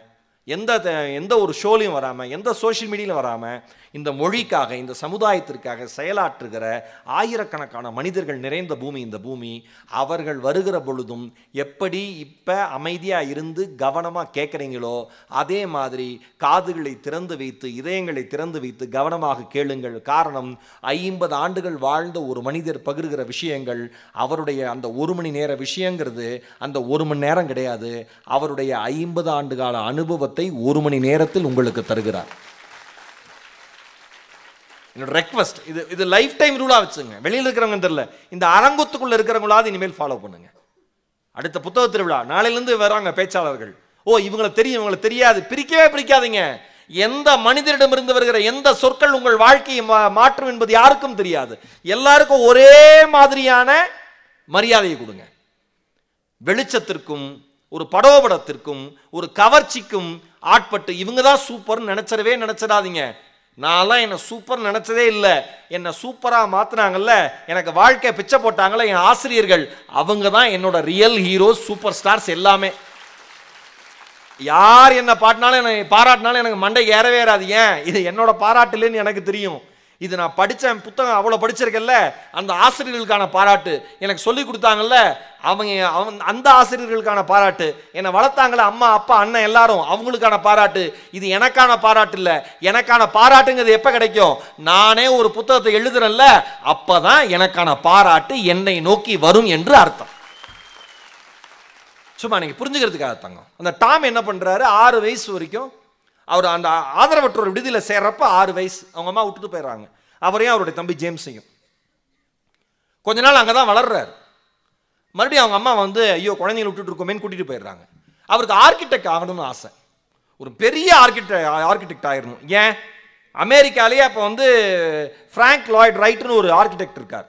எந்த ஒரு ஷோலையும் வராமல், எந்த சோஷியல் மீடியாவிலும் வராமல் இந்த மொழிக்காக இந்த சமுதாயத்திற்காக செயலாற்றுகிற ஆயிரக்கணக்கான மனிதர்கள் நிறைந்த பூமி இந்த பூமி. அவர்கள் வருகிற பொழுதும் எப்படி இப்போ அமைதியாக இருந்து கவனமாக கேட்குறீங்களோ அதே மாதிரி காதுகளை திறந்து வைத்து இதயங்களை திறந்து வைத்து கவனமாக கேளுங்கள். காரணம், 50 ஆண்டுகள் வாழ்ந்த ஒரு மனிதர் பகிர்கிற விஷயங்கள், அவருடைய அந்த 1 மணி நேர விஷயங்கிறது அந்த 1 மணி நேரம் கிடையாது. அவருடைய 50 ஆண்டு கால அனுபவத்தை 1 மணி நேரத்தில் உங்களுக்கு தருகிறார். என்னோட ரெக்வஸ்ட், இது லைஃப் டைம் ரூலாக வச்சுங்க. வெளியில் இருக்கிறவங்க தெரியல, இந்த அரங்குத்துக்குள்ளே இருக்கிறவங்களாவது இனிமேல் ஃபாலோ பண்ணுங்க. அடுத்த புத்தக திருவிழா நாளையிலேருந்து வராங்க பேச்சாளர்கள். இவங்களை தெரியும் இவங்களை தெரியாது, பிரிக்கவே பிரிக்காதீங்க. எந்த மனிதரிடமிருந்து வருகிற எந்த சொற்கள் உங்கள் வாழ்க்கையை மாற்றும் என்பது யாருக்கும் தெரியாது. எல்லாருக்கும் ஒரே மாதிரியான மரியாதையை கொடுங்க. வெளிச்சத்திற்கும் ஒரு படோபடத்திற்கும் ஒரு கவர்ச்சிக்கும் ஆட்பட்டு இவங்க தான் சூப்பர்னு நினைச்சிடாதீங்க. நான்லாம் என்னை சூப்பர் நினைச்சதே இல்லை. என்னை சூப்பராக மாற்றினாங்கல்ல, எனக்கு வாழ்க்கை பிச்சை போட்டாங்கல்ல என் ஆசிரியர்கள், அவங்க தான் என்னோட ரியல் ஹீரோஸ், சூப்பர் ஸ்டார்ஸ் எல்லாமே. யார் என்ன பாராட்டினாலும் எனக்கு மண்டைக்கு ஏறவே ஏறாது. ஏன்? இது என்னோட பாராட்டுலன்னு எனக்கு தெரியும். இது நான் படித்த புத்தகம் அவ்வளோ படிச்சிருக்கேன்ல, அந்த ஆசிரியர்களுக்கான பாராட்டு. எனக்கு சொல்லி கொடுத்தாங்கல்ல அந்த ஆசிரியர்களுக்கான பாராட்டு. என்னை வளர்த்தாங்கள அம்மா அப்பா அண்ணன் எல்லாரும், அவங்களுக்கான பாராட்டு. இது எனக்கான பாராட்டு இல்லை. எனக்கான பாராட்டுங்கிறது எப்போ கிடைக்கும்? நானே ஒரு புத்தகத்தை எழுதுறேன்ல, அப்பதான் எனக்கான பாராட்டு என்னை நோக்கி வரும் என்று அர்த்தம். சும்மா நீங்கள் புரிஞ்சுக்கிறதுக்காக தங்கம். அந்த டாம் என்ன பண்ணுறாரு, 6 வயசு வரைக்கும் அவர் அந்த ஆதரவற்றோர் விடுதியில் சேர்றப்ப 6 வயசு அவங்க அம்மா விட்டுட்டு போயிடுறாங்க. அவரையும் அவருடைய தம்பி ஜேம்ஸையும். கொஞ்ச நாள் அங்கே தான் வளர்றாரு. மறுபடியும் அவங்க அம்மா ஐயோ குழந்தைங்களை விட்டுட்டு இருக்கோமேன்னு கூட்டிகிட்டு போயிடுறாங்க. அவருக்கு ஆர்கிடெக்ட் ஆகணும்னு ஆசை. ஒரு பெரிய ஆர்கிடெக்ட் ஆகிடணும். ஏன்? அமெரிக்காலேயே அப்போ ஃப்ராங்க் லாய்ட் ரைட்னு ஒரு ஆர்கிடெக்ட் இருக்கார்.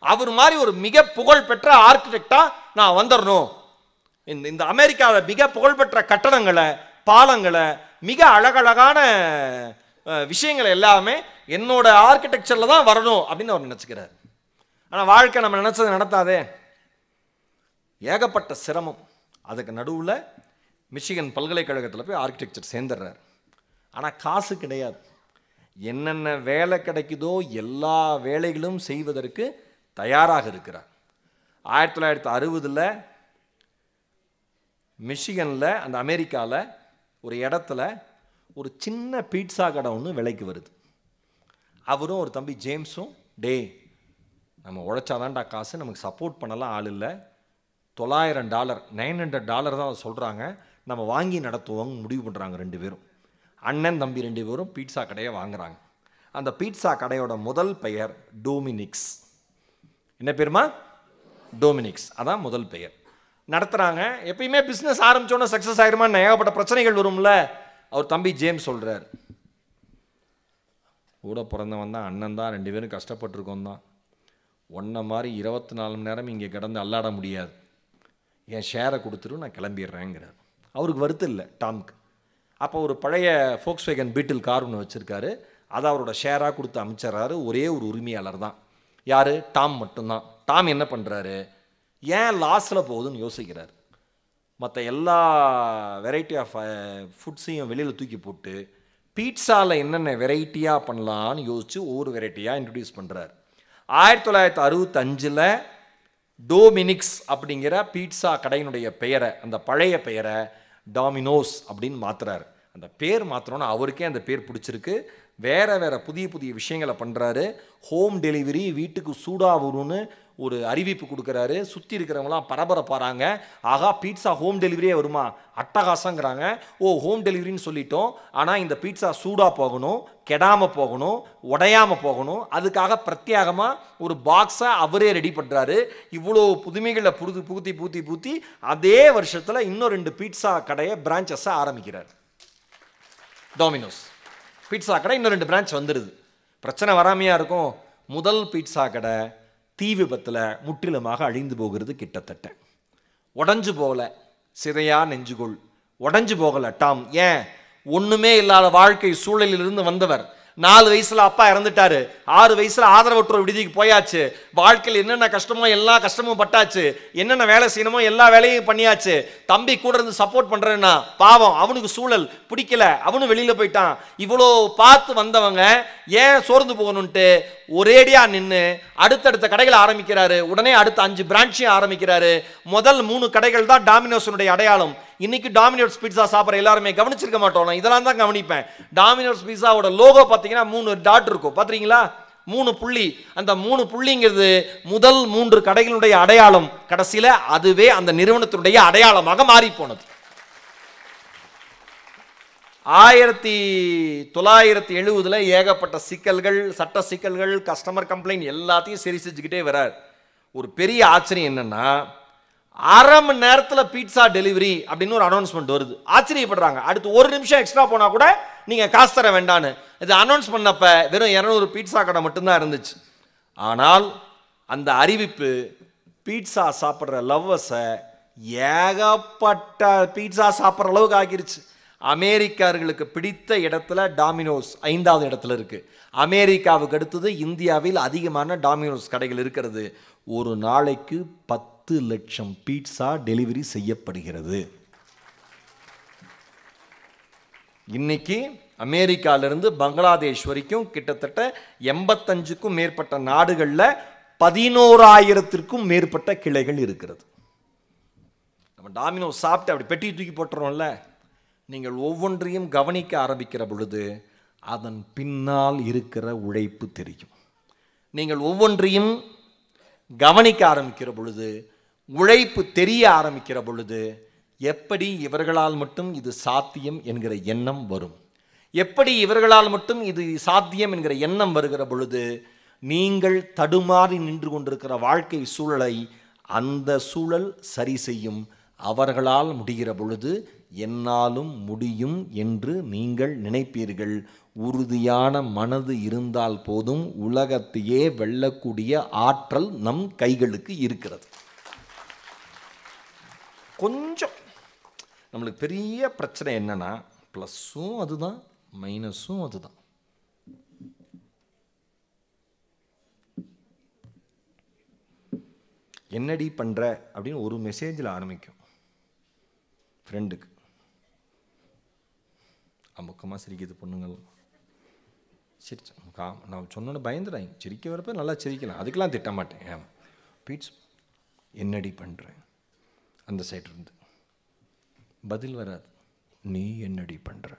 அவர் மாதிரி ஒரு மிக புகழ்பெற்ற ஆர்கிடெக்டாக நான் வந்துடணும். இந்த அமெரிக்காவில் மிக புகழ்பெற்ற கட்டடங்களை, பாலங்களை, மிக அழகழகான விஷயங்கள் எல்லாமே என்னோட ஆர்கிடெக்சரில் தான் வரணும் அப்படின்னு அவர் நினச்சிக்கிறார். ஆனால் வாழ்க்கை நம்ம நினச்சதை நடத்தாதே. ஏகப்பட்ட சிரமம். அதுக்கு நடுவில் மிச்சிகன் பல்கலைக்கழகத்தில் போய் ஆர்கிடெக்சர் சேர்ந்துடுறார். ஆனால் காசு கிடையாது. என்னென்ன வேலை கிடைக்குதோ எல்லா வேலைகளும் செய்வதற்கு தயாராக இருக்கிறார். 1960 மிச்சிகனில் அந்த அமெரிக்காவில் ஒரு இடத்துல ஒரு சின்ன பீட்சா கடை ஒன்று விலைக்கு வருது. அவரும் ஒரு தம்பி ஜேம்ஸும், நம்ம உழைச்சாதான்டா காசு, நமக்கு சப்போர்ட் பண்ணலாம் ஆள் இல்லை, $900 $900 தான் சொல்கிறாங்க, நம்ம வாங்கி நடத்துவோங்க முடிவு பண்ணுறாங்க. 2 பேரும் அண்ணன் தம்பி 2 பேரும் பீட்சா கடையை வாங்குறாங்க. அந்த பீட்சா கடையோட முதல் பெயர் டோமினிக்ஸ். என்ன பேருமா? டோமினிக்ஸ். அதான் முதல் பெயர். நடத்துகிறாங்க. எப்பயுமே பிஸ்னஸ் ஆரம்பித்தோன்னே சக்ஸஸ் ஆகிருமா? ஏகப்பட்ட பிரச்சனைகள் வரும்ல. அவர் தம்பி ஜேம்ஸ் சொல்கிறார், கூட பிறந்தவன் தான், அண்ணன் தான், 2 பேரும் கஷ்டப்பட்டுருக்கோம் தான். ஒன்றை மாதிரி 24 மணி நேரம் இங்கே கிடந்து அல்லாட முடியாது, என் ஷேரை கொடுத்துட்டு நான் கிளம்பிடுறேங்கிறார். அவருக்கு வருத்தம் இல்லை டாம்க்கு. அப்போ ஒரு பழைய ஃபோக்ஸ்வேகன் பீட்டில் கார் ஒன்று வச்சுருக்காரு. அதை அவரோட ஷேராக கொடுத்து அமைச்சிட்றாரு. ஒரே ஒரு உரிமையாளர் தான். யார்? டாம் மட்டும்தான். டாம் என்ன பண்ணுறாரு, ஏன் லாஸில் போகுதுன்னு யோசிக்கிறார். மற்ற எல்லா வெரைட்டி ஆஃப் ஃபுட்ஸையும் வெளியில் தூக்கி போட்டு பீட்சாவில் என்னென்ன வெரைட்டியாக பண்ணலான்னு யோசித்து ஒவ்வொரு வெரைட்டியாக இன்ட்ரடியூஸ் பண்ணுறார். 1965 டோமினிக்ஸ் அப்படிங்கிற பீட்சா கடையினுடைய பெயரை, அந்த பழைய பெயரை டாமினோஸ் அப்படின்னு மாற்றுறாரு. அந்த பேர் மாற்றினோன்னா அவருக்கே அந்த பேர் பிடிச்சிருக்கு. வேறு புதிய புதிய விஷயங்களை பண்ணுறாரு. ஹோம் டெலிவரி, வீட்டுக்கு சூடாக வரும்னு ஒரு அறிவிப்பு கொடுக்குறாரு. சுற்றி இருக்கிறவங்களாம் பரபரப்பாகிறாங்க. ஆகா, பீட்சா ஹோம் டெலிவரியே வருமா, அட்டகாசங்கிறாங்க. ஹோம் டெலிவரின்னு சொல்லிட்டோம், ஆனால் இந்த பீட்சா சூடாக போகணும், கெடாமல் போகணும், உடையாமல் போகணும். அதுக்காக பிரத்யேகமாக ஒரு பாக்ஸை அவரே ரெடி பண்ணுறாரு. இவ்வளோ புதுமைகளை பூத்தி அதே வருஷத்தில் இன்னும் 2 பீட்சா கடையை பிரான்ச்சஸை ஆரம்பிக்கிறார். டோமினோஸ் பீட்சா கடை இன்னும் 2 பிரான்ச் வந்துடுது. பிரச்சனை வராமையா இருக்கும். முதல் பீட்சா கடை தீ விபத்தில் முற்றிலுமாக அழிந்து போகிறது. கிட்டத்தட்ட உடஞ்சு போகல, சிதையா நெஞ்சுகொள், உடஞ்சு போகல டாம். ஏன்? ஒன்றுமே இல்லாத வாழ்க்கை சூழலிலிருந்து வந்தவர். 4 வயசுல அப்பா இறந்துட்டாரு. 6 வயசுல ஆதரவற்றோர் விடுதிக்கு போயாச்சு. வாழ்க்கையில் என்னென்ன கஷ்டமோ எல்லா கஷ்டமும் பட்டாச்சு. என்னென்ன வேலை செய்யணுமோ எல்லா வேலையும் பண்ணியாச்சு. தம்பி கூட இருந்து சப்போர்ட் பண்றேன்னா பாவம், அவனுக்கு சூழல் பிடிக்கல, அவனும் வெளியில போயிட்டான். இவ்வளோ பார்த்து வந்தவங்க ஏன் சோர்ந்து போகணும்ட்டு ஒரேடியா நின்று அடுத்தடுத்த கடைகளை ஆரம்பிக்கிறாரு. உடனே அடுத்த 5 பிரான்ச்சையும் ஆரம்பிக்கிறாரு. முதல் 3 கடைகள் தான் டாமினோஸினுடைய அடையாளம். இன்னைக்கு டாமினோஸ் பீட்சா சாப்பிட்ற எல்லாருமே கவனிச்சிருக்க மாட்டோம், இதெல்லாம் தான் கவனிப்பேன். டாமினோஸ் பீட்சாவோட லோகோ பார்த்தீங்கன்னா 3 டாட் இருக்கும், பார்த்துறீங்களா? 3 புள்ளி. அந்த 3 புள்ளிங்கிறது முதல் 3 கடைகளுடைய அடையாளம். கடைசியில் அதுவே அந்த நிறுவனத்தினுடைய அடையாளமாக மாறி போனது. 1970 ஏகப்பட்ட சிக்கல்கள், சட்ட சிக்கல்கள், கஸ்டமர் கம்ப்ளைண்ட் எல்லாத்தையும் சரி செஞ்சுக்கிட்டே வரார். ஒரு பெரிய ஆச்சரியம் என்னன்னா, அரை மணி நேரத்தில் பீட்சா டெலிவரி அப்படின்னு ஒரு அனௌன்ஸ்மெண்ட் வருது. ஆச்சரியப்படுறாங்க. அடுத்து ஒரு நிமிஷம் எக்ஸ்ட்ரா போனால் கூட நீங்கள் காசு தர வேண்டான்னு. இது அனௌன்ஸ் பண்ணப்ப வெறும் 200 பீட்சா கடை மட்டும்தான் இருந்துச்சு. ஆனால் அந்த அறிவிப்பு பீட்சா சாப்பிட்ற லவ்வர்ஸை ஏகப்பட்ட பீட்சா சாப்பிட்ற அளவுக்கு ஆகிருச்சு. அமெரிக்கர்களுக்கு பிடித்த இடத்துல டாமினோஸ் 5வது இடத்துல இருக்கு. அமெரிக்காவுக்கு அடுத்தது இந்தியாவில் அதிகமான டாமினோஸ் கடைகள் இருக்கிறது. ஒரு நாளைக்கு 10 லட்சம் பீட்சா டெலிவரி செய்யப்படுகிறது. இன்னைக்கு அமெரிக்காவிலிருந்து பங்களாதேஷ் வரைக்கும் கிட்டத்தட்ட 85க்கும் மேற்பட்ட நாடுகளில் 11,000த்திற்கும் மேற்பட்ட கிளைகள் இருக்கிறது. நம்ம டாமினோஸ் சாப்பிட்டு அப்படி பெட்டி தூக்கி போட்டுறோம்ல, நீங்கள் ஒவ்வொன்றையும் கவனிக்க ஆரம்பிக்கிற பொழுது அதன் பின்னால் இருக்கிற உழைப்பு தெரியும். நீங்கள் ஒவ்வொன்றையும் கவனிக்க ஆரம்பிக்கிற பொழுது, உழைப்பு தெரிய ஆரம்பிக்கிற பொழுது, எப்படி இவர்களால் மட்டும் இது சாத்தியம் என்கிற எண்ணம் வரும். எப்படி இவர்களால் மட்டும் இது சாத்தியம் என்கிற எண்ணம் வருகிற பொழுது, நீங்கள் தடுமாறி நின்று கொண்டிருக்கிற வாழ்க்கை சூழலை அந்த சூழல் சரி செய்யும். அவர்களால் முடிகிற பொழுது என்னாலும் முடியும் என்று நீங்கள் நினைப்பீர்கள். உறுதியான மனது இருந்தால் போதும், உலகத்தையே வெல்லக்கூடிய ஆற்றல் நம் கைகளுக்கு இருக்கிறது. கொஞ்சம் நம்மளுக்கு பெரிய பிரச்சனை என்னன்னா, ப்ளஸ்ஸும் அதுதான் மைனஸும் அதுதான். என்னடி பண்ணுற அப்படின்னு ஒரு மெசேஜில் ஆரம்பிக்கும். ஃப்ரெண்டுக்கு அமுக்கமாக சிரிக்குது பொண்ணுங்கள். சிரிச்சு நான் சொன்னோன்னு பயந்துடாங்க. சிரிக்க வரப்ப நல்லா சிரிக்கலாம், அதுக்கெல்லாம் திட்ட மாட்டேன். பீட்ஸ் என்னடி பண்ணுறேன் அந்த சைடு இருந்து பதில் வராது. நீ என்னடி பண்ணுற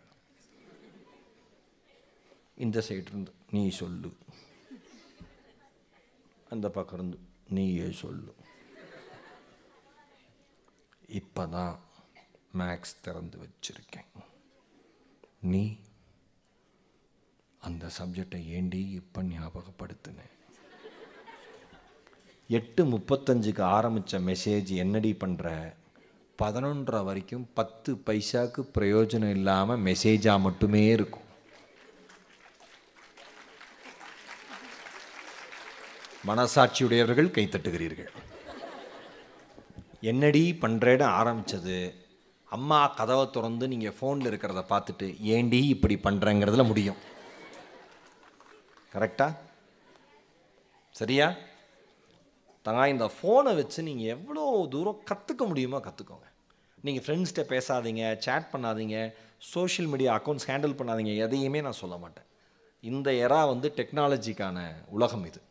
இந்த சைடு இருந்து நீ சொல்லு, அந்த பக்கம் இருந்து நீயே சொல்லு. இப்போ தான் மேக்ஸ் திறந்து வச்சிருக்கேன். நீ அந்த சப்ஜெக்டை ஏண்டி இப்போ ஞாபகப்படுத்தினேன். 8:35க்கு ஆரம்பித்த மெசேஜ் என்னடி பண்ணுற 11:30 வரைக்கும் 10 பைசாவுக்கு பிரயோஜனம் இல்லாமல் மெசேஜாக மட்டுமே இருக்கும். மனசாட்சியுடையவர்கள் கைத்தட்டுகிறீர்கள். என்னடி பண்ணுறேன்னு ஆரம்பித்தது, அம்மா கதவை திறந்து நீங்கள் ஃபோனில் இருக்கிறத பார்த்துட்டு ஏண்டி இப்படி பண்ணுறேங்கிறதுல முடியும். கரெக்டா? சரியா? தான் இந்த ஃபோனை வச்சு நீங்கள் எவ்வளோ தூரம் கற்றுக்க முடியுமோ கற்றுக்கோங்க. நீங்கள் ஃப்ரெண்ட்ஸ்கிட்ட பேசாதீங்க, சேட் பண்ணாதீங்க, சோஷியல் மீடியா அக்கௌண்ட்ஸ் ஹேண்டில் பண்ணாதீங்க, எதையுமே நான் சொல்ல மாட்டேன். இந்த எரா டெக்னாலஜிக்கான உலகம். இது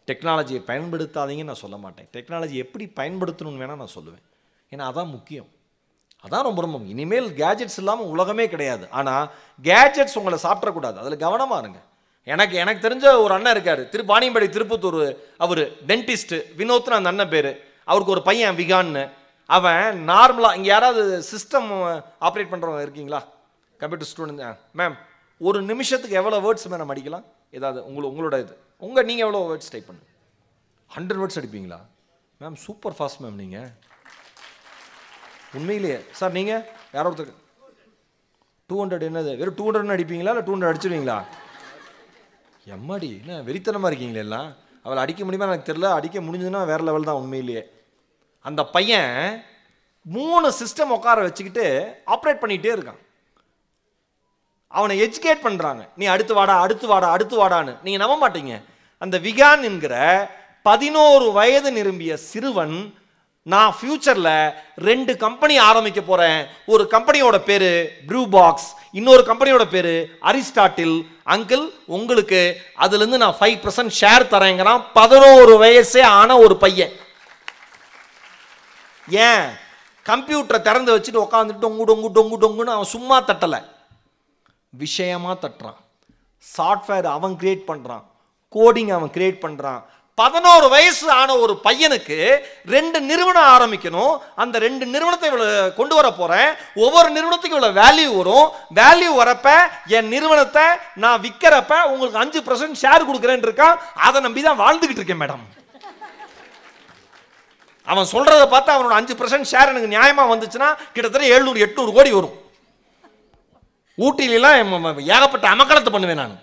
டெக்னாலஜியை பயன்படுத்தாதீங்கன்னு நான் சொல்ல மாட்டேன். டெக்னாலஜி எப்படி பயன்படுத்தணும்னு வேணால் நான் சொல்லுவேன். ஏன்னா அதான் முக்கியம், அதான் ரொம்ப ரொம்ப. இனிமேல் கேஜெட்ஸ் இல்லாமல் உலகமே கிடையாது. ஆனால் கேஜெட்ஸ் உங்களை சாப்பிடக்கூடாது, அதில் கவனமாக இருங்க. எனக்கு தெரிஞ்ச ஒரு அண்ணன் இருக்கார், பாணியம்படி திருப்பத்தூர். அவர் டென்டிஸ்ட்டு, வினோத்னு அந்த அண்ணன் பேர். அவருக்கு ஒரு பையன் விகான்னு. அவன் நார்மலாக இங்கே யாராவது சிஸ்டம் ஆப்ரேட் பண்ணுறவங்க இருக்கீங்களா? கம்ப்யூட்டர் ஸ்டூடெண்ட் மேம், ஒரு நிமிஷத்துக்கு எவ்வளோ வேர்ட்ஸ் மேம் நம்ம அடிக்கலாம்? ஏதாவது உங்களோட இது நீங்கள் எவ்வளோ வேர்ட்ஸ் டைப் பண்ணு? 100 வேர்ட்ஸ் அடிப்பீங்களா மேம்? சூப்பர் ஃபாஸ்ட் மேம் நீங்கள். உண்மையிலேயே சார், நீங்கள் யாரோ ஒருத்தர் 200 என்னது வெறும் 200 அடிப்பீங்களா இல்லை 200 அடிச்சிருவீங்களா? எம்மாடி என்ன வெறித்தனமாக இருக்கீங்களே எல்லாம். அவளை அடிக்க முடியுமா எனக்கு தெரியல, அடிக்க முடிஞ்சதுன்னா வேறு லெவல் தான் உண்மையிலேயே. அந்த பையன் 3 சிஸ்டம் உட்கார வச்சுக்கிட்டு ஆப்ரேட் பண்ணிகிட்டே இருக்கான். அவனை எஜுகேட் பண்ணுறாங்க, நீ அடுத்து வாடா அடுத்து வாடா அடுத்து வாடான்னு. நீங்கள் நம்ப மாட்டீங்க, அந்த விகான் என்கிற 11 வயது நிரம்பிய சிறுவன், நான் ஃபியூச்சரில் 2 கம்பெனி ஆரம்பிக்க போகிறேன், ஒரு கம்பெனியோட பேர் ப்ரூ பாக்ஸ், இன்னொரு கம்பெனியோட பேர் அரிஸ்டாட்டில். அங்கிள் உங்களுக்கு அதுலேருந்து நான் 5% ஷேர் தரேங்கிறான். 11 வயசே ஆன ஒரு பையன். ஏன்? கம்ப்யூட்டரை திறந்து வச்சுட்டு உட்காந்துட்டு டொங்கு டொங்கு டொங்கு டொங்குன்னு அவன் சும்மா தட்டலை, விஷயமாக தட்டுறான். சாஃப்ட்வேர் அவன் கிரியேட் பண்ணுறான், கோடிங் அவன் கிரியேட் பண்ணுறான், 11 வயசு ஆன ஒரு பையனுக்கு 2 நிறுவனம் ஆரம்பிக்கணும். அந்த 2 நிறுவனத்தை கொண்டு வர போறேன். ஒவ்வொரு நிறுவனத்துக்கு இவ்வளவு வேல்யூ வரும். வேல்யூ வரப்ப என் நிறுவனத்தை நான் விற்கிறப்ப உங்களுக்கு 5% ஷேர் கொடுக்குறேன்னு இருக்கான். அதை நம்பி தான் வாழ்ந்துகிட்டு இருக்கேன் மேடம். அவன் சொல்றதை பார்த்தா அவனோட 5% ஷேர் எனக்கு நியாயமா வந்துச்சுன்னா கிட்டத்தட்ட 700-800 கோடி வரும். ஊட்டிலாம் ஏகப்பட்ட அமக்கலத்தை பண்ணுவேன் நான்.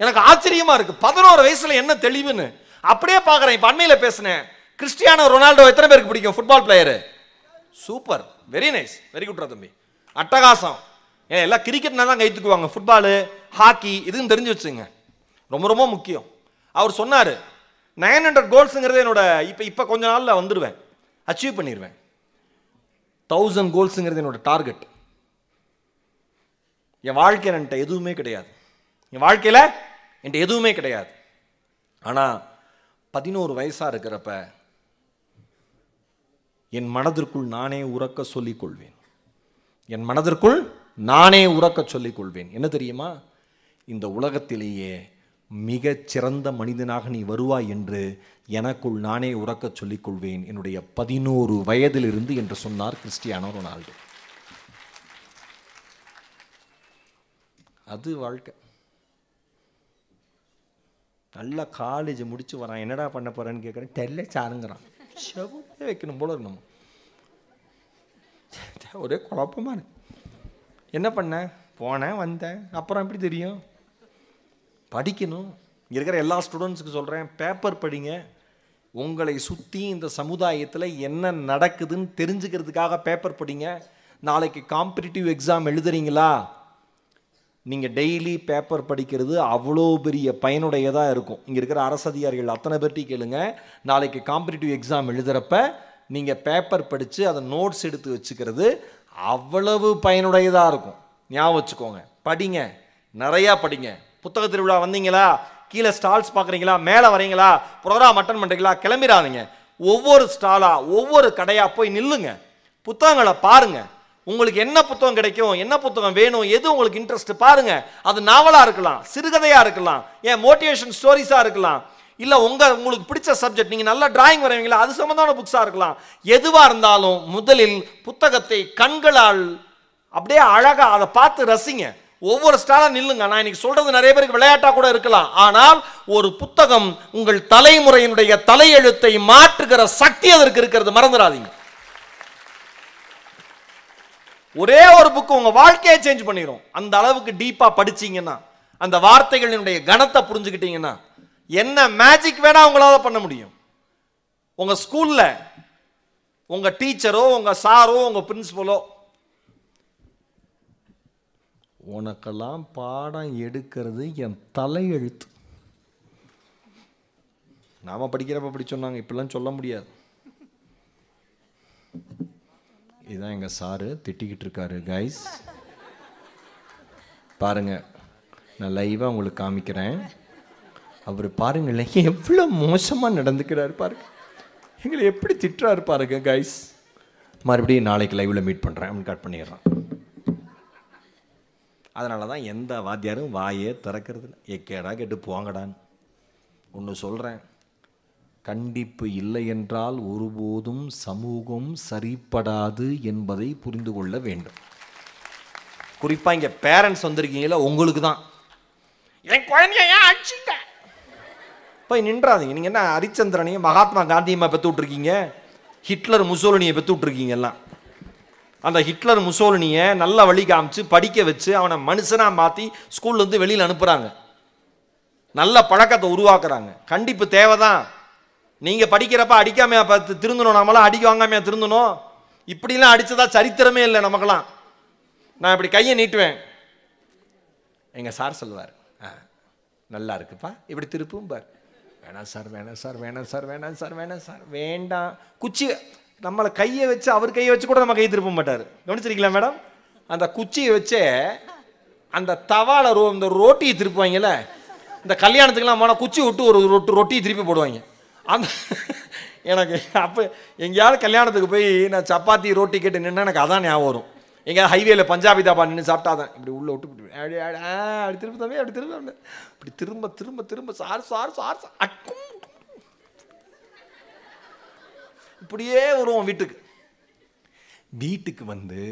எனக்கு ஆச்சரியமா இருக்கு, 11 வயசுல என்ன தெளிவுன்னு. அப்படியே பார்க்குறேன். இப்போ அண்மையில் பேசினேன், கிறிஸ்டியானோ ரொனால்டோ எத்தனை பேருக்கு பிடிக்கும்? Football player. Super, very nice, very குட்ரா தம்பி, அட்டகாசம். எல்லாம் கிரிக்கெட்னா தான் கைத்துக்குவாங்க, ஃபுட்பாலு ஹாக்கி இதுன்னு தெரிஞ்சு வச்சுங்க, ரொம்ப ரொம்ப முக்கியம். அவர் சொன்னார் 900 கோல்ஸுங்கிறது என்னோட இப்போ கொஞ்ச நாளில் வந்துடுவேன், அச்சீவ் பண்ணிடுவேன். 1000 கோல்ஸுங்கிறது என்னோட டார்கெட். என் வாழ்க்கையில் என்கிட்ட எதுவுமே கிடையாது, என் வாழ்க்கையில் என்கிட்ட எதுவுமே கிடையாது. ஆனால் 11 வயசாக இருக்கிறப்ப என் மனதிற்குள் நானே உறக்க சொல்லிக் கொள்வேன். என் மனதிற்குள் நானே உறக்க சொல்லிக் கொள்வேன். என்ன தெரியுமா? இந்த உலகத்திலேயே மிகச் சிறந்த மனிதனாக நீ வருவாய் என்று எனக்குள் நானே உறக்க சொல்லிக் கொள்வேன், என்னுடைய 11 வயதிலிருந்து என்று சொன்னார் கிறிஸ்டியானோ ரொனால்டோ. அது வாழ்க்கை. நல்லா காலேஜ் முடிச்சு வரான், என்னடா பண்ண போறேன்னு கேட்குறேன், தெரியல சாருங்கிறான். செவப்பே வைக்கணும் போல இருக்கணும். ஒரே குழப்பமா இருக்கு. என்ன பண்ண? போனேன் வந்தேன், அப்புறம் எப்படி தெரியும்? படிக்கணும். இங்கே இருக்கிற எல்லா ஸ்டூடெண்ட்ஸுக்கு சொல்கிறேன், பேப்பர் படிங்க. உங்களை சுற்றி இந்த சமுதாயத்தில் என்ன நடக்குதுன்னு தெரிஞ்சுக்கிறதுக்காக பேப்பர் படிங்க. நாளைக்கு காம்படிட்டிவ் எக்ஸாம் எழுதுறீங்களா, நீங்கள் டெய்லி பேப்பர் படிக்கிறது அவ்வளோ பெரிய பயனுடையதாக இருக்கும். இங்கே இருக்கிற அரசு அதிகாரிகள் அத்தனை பேர்ட்டி கேளுங்க, நாளைக்கு காம்படிட்டிவ் எக்ஸாம் எழுதுகிறப்ப நீங்கள் பேப்பர் படித்து அதை நோட்ஸ் எடுத்து வச்சுக்கிறது அவ்வளவு பயனுடையதாக இருக்கும். ஞாபகம் வச்சுக்கோங்க, படிங்க, நிறையா படிங்க. புத்தக திருவிழா வந்தீங்களா, கீழே ஸ்டால்ஸ் பார்க்குறீங்களா, மேலே வரீங்களா, ப்ரோக்ராம் அட்டன் பண்ணுறீங்களா, கிளம்பிடாதீங்க. ஒவ்வொரு ஸ்டாலாக ஒவ்வொரு கடையாக போய் நில்லுங்க, புத்தகங்களை பாருங்கள். உங்களுக்கு என்ன புத்தகம் கிடைக்கும், என்ன புத்தகம் வேணும், எது உங்களுக்கு இன்ட்ரெஸ்ட் பாருங்க. அது நாவலாக இருக்கலாம், சிறுகதையாக இருக்கலாம், ஏன் மோட்டிவேஷன் ஸ்டோரிஸாக இருக்கலாம், இல்லை உங்களுக்கு பிடிச்ச சப்ஜெக்ட், நீங்கள் நல்லா டிராயிங் வரைவீங்களா அது சம்மந்தமான புக்ஸாக இருக்கலாம். எதுவாக இருந்தாலும் முதலில் புத்தகத்தை கண்களால் அப்படியே அழகாக அதை பார்த்து ரசிங்க. ஒவ்வொரு ஸ்டாலாக நில்லுங்க. நான் இன்னைக்கு சொல்றது நிறைய பேருக்கு விளையாட்டாக கூட இருக்கலாம், ஆனால் ஒரு புத்தகம் உங்கள் தலைமுறையினுடைய தலையெழுத்தை மாற்றுகிற சக்தி அதற்கு இருக்கிறது, மறந்துடாதீங்க. ஒரே ஒரு புக்கு உங்க வாழ்க்கையை சேஞ்ச் பண்ணிடும். அந்த அளவுக்கு டீப்பா படிச்சீங்கன்னா, அந்த வார்த்தைகளினுடைய கணத்தை புரிஞ்சுக்கிட்டீங்கன்னா, என்ன மேஜிக் வேணா உங்களால பண்ண முடியும். உங்க ஸ்கூல்ல உங்க டீச்சரோ, உங்க சாரோ, உங்க பிரின்சிபலோ, உனக்கெல்லாம் பாடம் எடுக்கிறது என் தலையெழுத்து, நாம படிக்கிறப்ப அப்படி சொன்னாங்க, இப்பெல்லாம் சொல்ல முடியாது. இதுதான் எங்கள் சாரு திட்டிக்கிட்டு இருக்காரு. கைஸ் பாருங்க, நான் லைவாக உங்களுக்கு காமிக்கிறேன். அவர் பாருங்களேன் எவ்வளோ மோசமாக நடந்துக்கிறாரு பாருங்க, எங்களை எப்படி திட்டுறாரு பாருங்க. கைஸ் மறுபடியும் நாளைக்கு லைவில் மீட் பண்ணுறேன் அப்படின்னு கட் பண்ணிடுறான். அதனால தான் எந்த வாத்தியாரும் வாயே திறக்கிறது இல்லை. எக்கேடா கேட்டு போங்கடான்னு. ஒன்று சொல்கிறேன், கண்டிப்பு இல்லை என்றால் ஒருபோதும் சமூகம் சரிப்படாது என்பதை புரிந்து கொள்ள வேண்டும். குறிப்பாக இங்கே பேரண்ட்ஸ் வந்திருக்கீங்களா, உங்களுக்கு தான். என் குழந்தைய ஏன் அடிச்சுட்ட போய் நின்றாதீங்க. நீங்கள் என்ன ஹரிச்சந்திரனையும் மகாத்மா காந்தியுமா பெற்று விட்ருக்கீங்க, ஹிட்லர் முசோலினியை பெற்று விட்ருக்கீங்க எல்லாம். அந்த ஹிட்லர் முசோலினியை நல்ல வழி காமிச்சு படிக்க வச்சு அவனை மனுஷனாக மாற்றி ஸ்கூல்லேருந்து வெளியில் அனுப்புகிறாங்க, நல்ல பழக்கத்தை உருவாக்குறாங்க. கண்டிப்பு தேவைதான். நீங்கள் படிக்கிறப்ப அடிக்காமையா பார்த்து திருந்தணும், நம்மளாம் அடிக்க வாங்காமையா திருந்தணும். இப்படிலாம் அடித்ததா சரித்திரமே இல்லை நமக்கெல்லாம். நான் இப்படி கையை நீட்டுவேன், எங்கள் சார் சொல்லுவார், நல்லா இருக்குப்பா, இப்படி திருப்பும் பார், வேணாம் சார் வேணாம் சார் வேணாம் சார் வேணாம் சார் வேணாம் சார் வேண்டாம். குச்சி நம்மளை கையை வச்சு, அவர் கையை வச்சு கூட நம்ம கையை திருப்ப மாட்டார். கவனிச்சிருக்கீங்களா மேடம்? அந்த குச்சியை வச்சே அந்த தவால இந்த ரொட்டியை திருப்புவாங்கல்ல, இந்த கல்யாணத்துக்குலாம் போனால் குச்சி விட்டு ஒரு ரொட்டியை திருப்பி போடுவாங்க. அந்த எனக்கு அப்போ எங்கேயாவது கல்யாணத்துக்கு போய் நான் சப்பாத்தி ரோட்டி கேட்டு நின்னா எனக்கு அதான் ஞாபகம் வரும். எங்கேயாவது ஹைவேல பஞ்சாபி தாபா நின்று சாப்பிட்டா தான் இப்படி உள்ளே விட்டு அப்படி திரும்ப தம்பி, அப்படி திரும்ப, அப்படி திரும்ப திரும்ப திரும்ப சார் சார் சார் அக்கும் இப்படியே வருவோம் வீட்டுக்கு. வீட்டுக்கு வந்து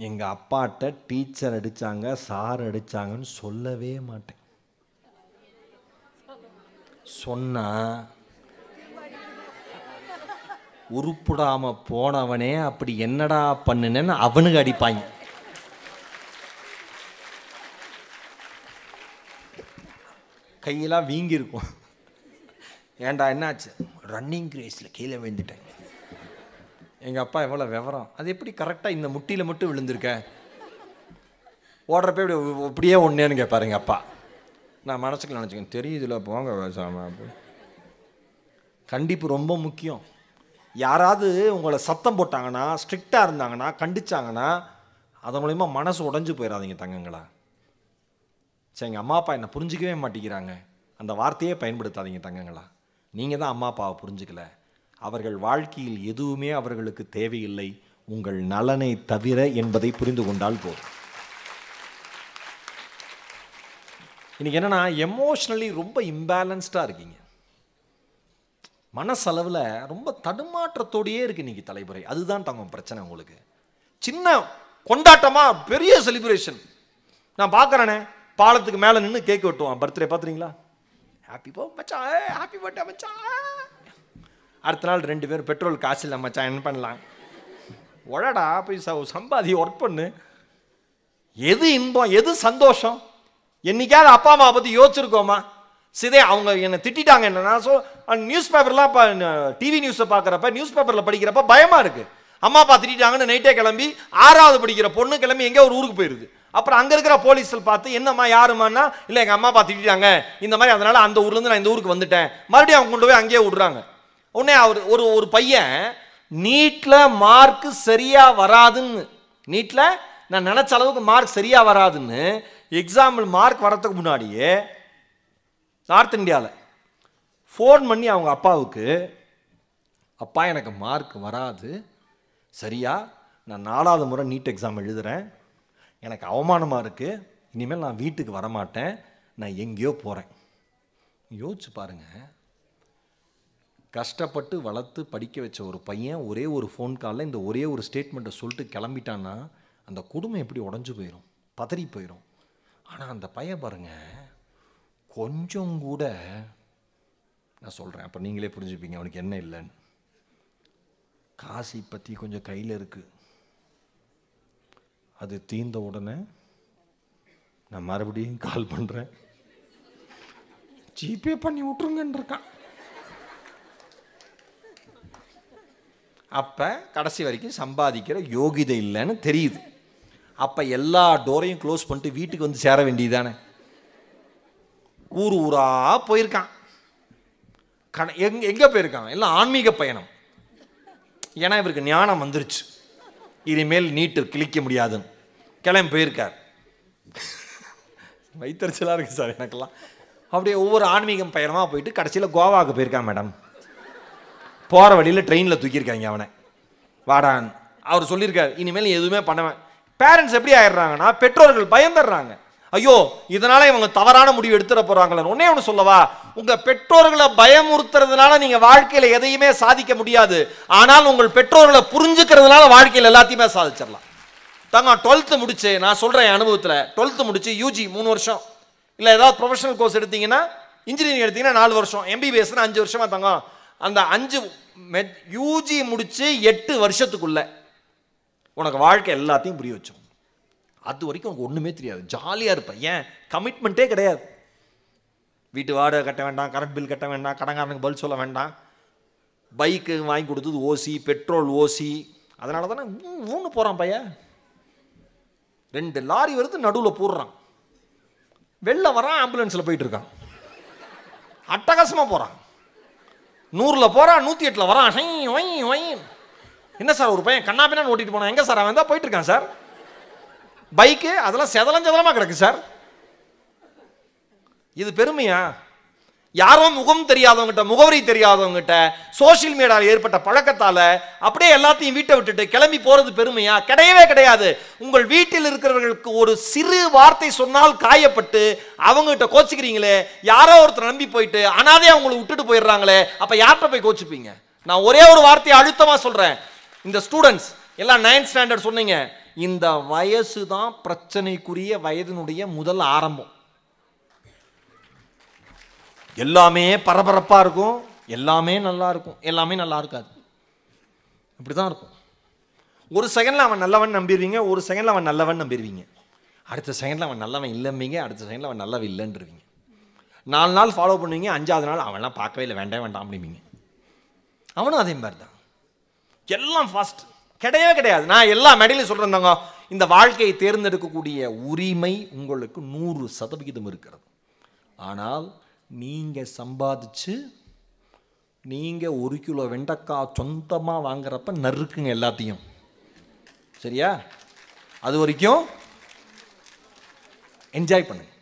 எங்கள் அப்பாட்ட டீச்சர் அடித்தாங்க சார் அடித்தாங்கன்னு சொல்லவே மாட்டேன். சொன்னா உருப்புடாம போனவனே அப்படி என்னடா பண்ணுனேன்னு அவனுக்கு அடிப்பாங்க. கையெல்லாம் வீங்கி இருக்கும். ஏண்டா என்னாச்சு? ரன்னிங் ரேஸில் கீழே விழுந்துட்டேன். எங்கள் அப்பா எவ்வளோ விவரம், அது எப்படி கரெக்டாக இந்த முட்டியில் மட்டும் விழுந்திருக்க, ஓடுறப்ப இப்படி இப்படியே ஒன்றேன்னு கேட்பாரு எங்கள் அப்பா. நான் மனசுக்குள்ள நினச்சிக்கேன், தெரியுதுல போங்க பேசாம. கண்டிப்பு ரொம்ப முக்கியம். யாராவது உங்களை சத்தம் போட்டாங்கன்னா, ஸ்ட்ரிக்டாக இருந்தாங்கன்னா, கண்டிச்சாங்கன்னா, அதன் மூலிமா மனசு உடஞ்சி போயிடாதீங்க தங்கங்களா. சரி, எங்கள் அம்மா அப்பா என்னை புரிஞ்சிக்கவே மாட்டேங்கிறாங்க, அந்த வார்த்தையே பயன்படுத்தாதீங்க தங்கங்களா. நீங்கள் தான் அம்மா அப்பாவை புரிஞ்சுக்கல. அவர்கள் வாழ்க்கையில் எதுவுமே அவர்களுக்கு தேவையில்லை, உங்கள் நலனை தவிர என்பதை புரிந்து கொண்டால் போதும். இன்னைக்கு என்னன்னா, எமோஷ்னலி ரொம்ப இம்பேலன்ஸ்டாக இருக்கீங்க. மனசளவில் ரொம்ப தடுமாற்றத்தோடையே இருக்கு இன்னைக்கு தலைமுறை. அதுதான் தங்கம் பிரச்சனை. உங்களுக்கு சின்ன கொண்டாட்டமா பெரிய செலிப்ரேஷன். நான் பார்க்குறேனே, பாலத்துக்கு மேலே நின்று கேக் வெட்டுவான். பர்த்டே பார்த்துறீங்களா? ஹாப்பி போ மச்சான், ஹாப்பி பர்த்டே மச்சான். அடுத்த நாள் 2 பேர் பெட்ரோல் காசு இல்லை மச்சான், என்ன பண்ணலாம்? உடடா போய் சம்பாதி, ஒர்க் பண்ணு. எது இன்பம், எது சந்தோஷம்? என்னைக்காவது அப்பா அம்மா பற்றி யோசிச்சிருக்கோமா? சிதே அவங்க என்னை திட்டாங்க என்னன்னா, நியூஸ் பேப்பர்லாம் இப்போ டிவி நியூஸை பார்க்குறப்ப, நியூஸ் பேப்பரில் படிக்கிறப்ப பயமாக இருக்குது. அம்மா அப்பா திட்டாங்கன்னு நைட்டே கிளம்பி 6வது படிக்கிற பொண்ணு கிளம்பி எங்கேயோ ஒரு ஊருக்கு போயிடுது. அப்புறம் அங்கே இருக்கிற போலீஸில் பார்த்து, என்னம்மா யாருமான்னா, இல்லை எங்கள் அம்மா அப்பா திட்டாங்க இந்த மாதிரி, அதனால் அந்த ஊர்லேருந்து நான் இந்த ஊருக்கு வந்துட்டேன். மறுபடியும் அவங்க கொண்டு போய் அங்கேயே விடுறாங்க. உடனே அவர் ஒரு பையன் நீட்டில் மார்க்கு சரியாக வராதுன்னு, நீட்டில் நான் நினச்ச அளவுக்கு மார்க் சரியாக வராதுன்னு எக்ஸாம்பிள் மார்க் வரத்துக்கு முன்னாடியே நார்த் இந்தியாவில் ஃபோன் பண்ணி அவங்க அப்பாவுக்கு, அப்பா எனக்கு மார்க் வராது சரியா, நான் 4வது முறை நீட் எக்ஸாம் எழுதுகிறேன், எனக்கு அவமானமாக இருக்குது, இனிமேல் நான் வீட்டுக்கு வரமாட்டேன், நான் எங்கேயோ போகிறேன். யோசிச்சு பாருங்கள், கஷ்டப்பட்டு வளர்த்து படிக்க வச்ச ஒரு பையன் ஒரே ஒரு ஃபோன் காலில் இந்த ஒரே ஒரு ஸ்டேட்மெண்ட்டை சொல்லிட்டு கிளம்பிட்டான்னா அந்த குடும்பம் எப்படி உடஞ்சி போயிடும், பதறி போயிடும். ஆனால் அந்த பையன் பாருங்கள், கொஞ்சம் கூட, நான் சொல்கிறேன் அப்போ நீங்களே புரிஞ்சுப்பீங்க அவனுக்கு என்ன இல்லைன்னு. காசு பற்றி கொஞ்சம் கையில் இருக்குது, அது தீர்ந்த உடனே நான் மறுபடியும் கால் பண்ணுறேன், ஜிபே பண்ணி விட்ருங்கன்னு இருக்கான். அப்போ கடைசி வரைக்கும் சம்பாதிக்கிற யோகிதை இல்லைன்னு தெரியுது. அப்போ எல்லா டோரையும் க்ளோஸ் பண்ணிட்டு வீட்டுக்கு வந்து சேர வேண்டியதானே. ஊர் ஊராக போயிருக்கான். எங்கே போயிருக்கான்? எல்லாம் ஆன்மீக பயணம். ஏன்னா இவருக்கு ஞானம் வந்துருச்சு, இனிமேல் நீட்டு கிழிக்க முடியாதுன்னு கிளம்பி போயிருக்கார். வைத்தறிச்சலாக இருக்குது சார் எனக்கெல்லாம். அப்படியே ஒவ்வொரு ஆன்மீகம் பயணமாக போயிட்டு கடைசியில் கோவாவுக்கு போயிருக்கான் மேடம். போகிற வழியில் ட்ரெயினில் தூக்கியிருக்காங்க அவனை. வாடான் அவர் சொல்லியிருக்கார், இனிமேல் எதுவுமே பண்ணுவேன். பேரண்ட்ஸ் எப்படி ஆயிடுறாங்கன்னா, பெற்றோர்கள் பயந்துடுறாங்க. ஐயோ இதனால் இவங்க தவறான முடிவு எடுத்துட போகிறாங்களேன்னு. ஒன்றே ஒன்று சொல்லவா, உங்கள் பெற்றோர்களை பயமுறுத்துறதுனால நீங்கள் வாழ்க்கையில் எதையுமே சாதிக்க முடியாது. ஆனால் உங்கள் பெற்றோர்களை புரிஞ்சுக்கிறதுனால வாழ்க்கையில் எல்லாத்தையுமே சாதிச்சிடலாம். தாங்க 12th முடிச்சு, நான் சொல்கிறேன் என் அனுபவத்தில், 12th முடிச்சு யூஜி 3 வருஷம், இல்லை ஏதாவது ப்ரொஃபஷனல் கோர்ஸ் எடுத்தீங்கன்னா, இன்ஜினியரிங் எடுத்தீங்கன்னா 4 வருஷம், எம்பிபிஎஸ்னா 5 வருஷமாக தாங்க. அந்த 5 யூஜி முடிச்சு 8 வருஷத்துக்குள்ள உனக்கு வாழ்க்கை எல்லாத்தையும் புரிய வச்சோம். அது வரைக்கும் உனக்கு ஒன்றுமே தெரியாது, ஜாலியாக இருப்பேன். ஏன்? கமிட்மெண்ட்டே கிடையாது. வீட்டு வாடகை கட்ட வேண்டாம், கரண்ட் பில் கட்ட வேண்டாம், கடங்காரனுக்கு பதில் சொல்ல வேண்டாம், பைக்கு வாங்கி கொடுத்தது ஓசி, பெட்ரோல் ஓசி. அதனால தானே ஊன்னு போகிறான் பையன். 2 லாரி வருது, நடுவில் போடுறான், வெளில வரான், ஆம்புலன்ஸில் போயிட்டு இருக்கான், அட்டகாசமாக போகிறான். 100ல் போகிறான், 108ல் வரான். என்ன சார் ஒரு பையன் கண்ணாபின்னு ஓட்டிட்டு போனான்? எங்கே சார் அவன் தான் போயிட்டு இருக்கான் சார். பைக்கு அதெல்லாம் செதலமாக கிடக்கு சார். இது பெருமையா? யாரோ முகம் தெரியாதவங்கிட்ட, முகவரி தெரியாதவங்கிட்ட, சோசியல் மீடியாவில் ஏற்பட்ட பழக்கத்தால் அப்படியே எல்லாத்தையும் வீட்டை விட்டுட்டு கிளம்பி போகிறது பெருமையா? கிடையவே கிடையாது. உங்கள் வீட்டில் இருக்கிறவர்களுக்கு ஒரு சிறு வார்த்தை சொன்னால் காயப்பட்டு அவங்ககிட்ட கோச்சிக்கிறீங்களே, யாரோ ஒருத்தர் நம்பி போயிட்டு அனாதையா அவங்களை விட்டுட்டு போயிடுறாங்களே, அப்போ யார்கிட்ட போய் கோச்சிப்பீங்க? நான் ஒரே ஒரு வார்த்தையை அழுத்தமாக சொல்கிறேன். இந்த ஸ்டூடெண்ட்ஸ் எல்லாம் 9th ஸ்டாண்டர்ட் சொன்னீங்க, இந்த வயசு தான் பிரச்சனைக்குரிய வயதினுடைய முதல் ஆரம்பம். எல்லாமே பரபரப்பாக இருக்கும், எல்லாமே நல்லா இருக்கும், எல்லாமே நல்லா இருக்காது. இப்படி தான் இருக்கும். ஒரு செகண்டில் அவன் நல்லவன் நம்பிடுவீங்க, ஒரு செகண்டில் அவன் நல்லவன் நம்பிடுவீங்க, அடுத்த செகண்டில் அவன் நல்லவன் இல்லைம்பீங்க, அடுத்த செகண்டில் அவன் நல்லவன் இல்லைன்றவீங்க. 4 நாள் ஃபாலோ பண்ணுவீங்க, 5ஆவது நாள் அவன்லாம் பார்க்கவே இல்லை, வேண்டாம் வேண்டாம் அப்படிம்பீங்க. அவனும் அதே மாதிரி தான். எல்லாம் ஃபாஸ்ட் கிடையவே கிடையாது. நான் எல்லா மேடையிலும் சொல்கிறேன், இந்த வாழ்க்கையை தேர்ந்தெடுக்கக்கூடிய உரிமை உங்களுக்கு 100% இருக்கிறது. ஆனால் நீங்கள் சம்பாதிச்சு நீங்கள் 1 கிலோ வெண்டைக்காய் சொந்தமாக வாங்குறப்ப நறுக்குங்க எல்லாத்தையும். சரியா? அது வரைக்கும் என்ஜாய் பண்ணுங்க.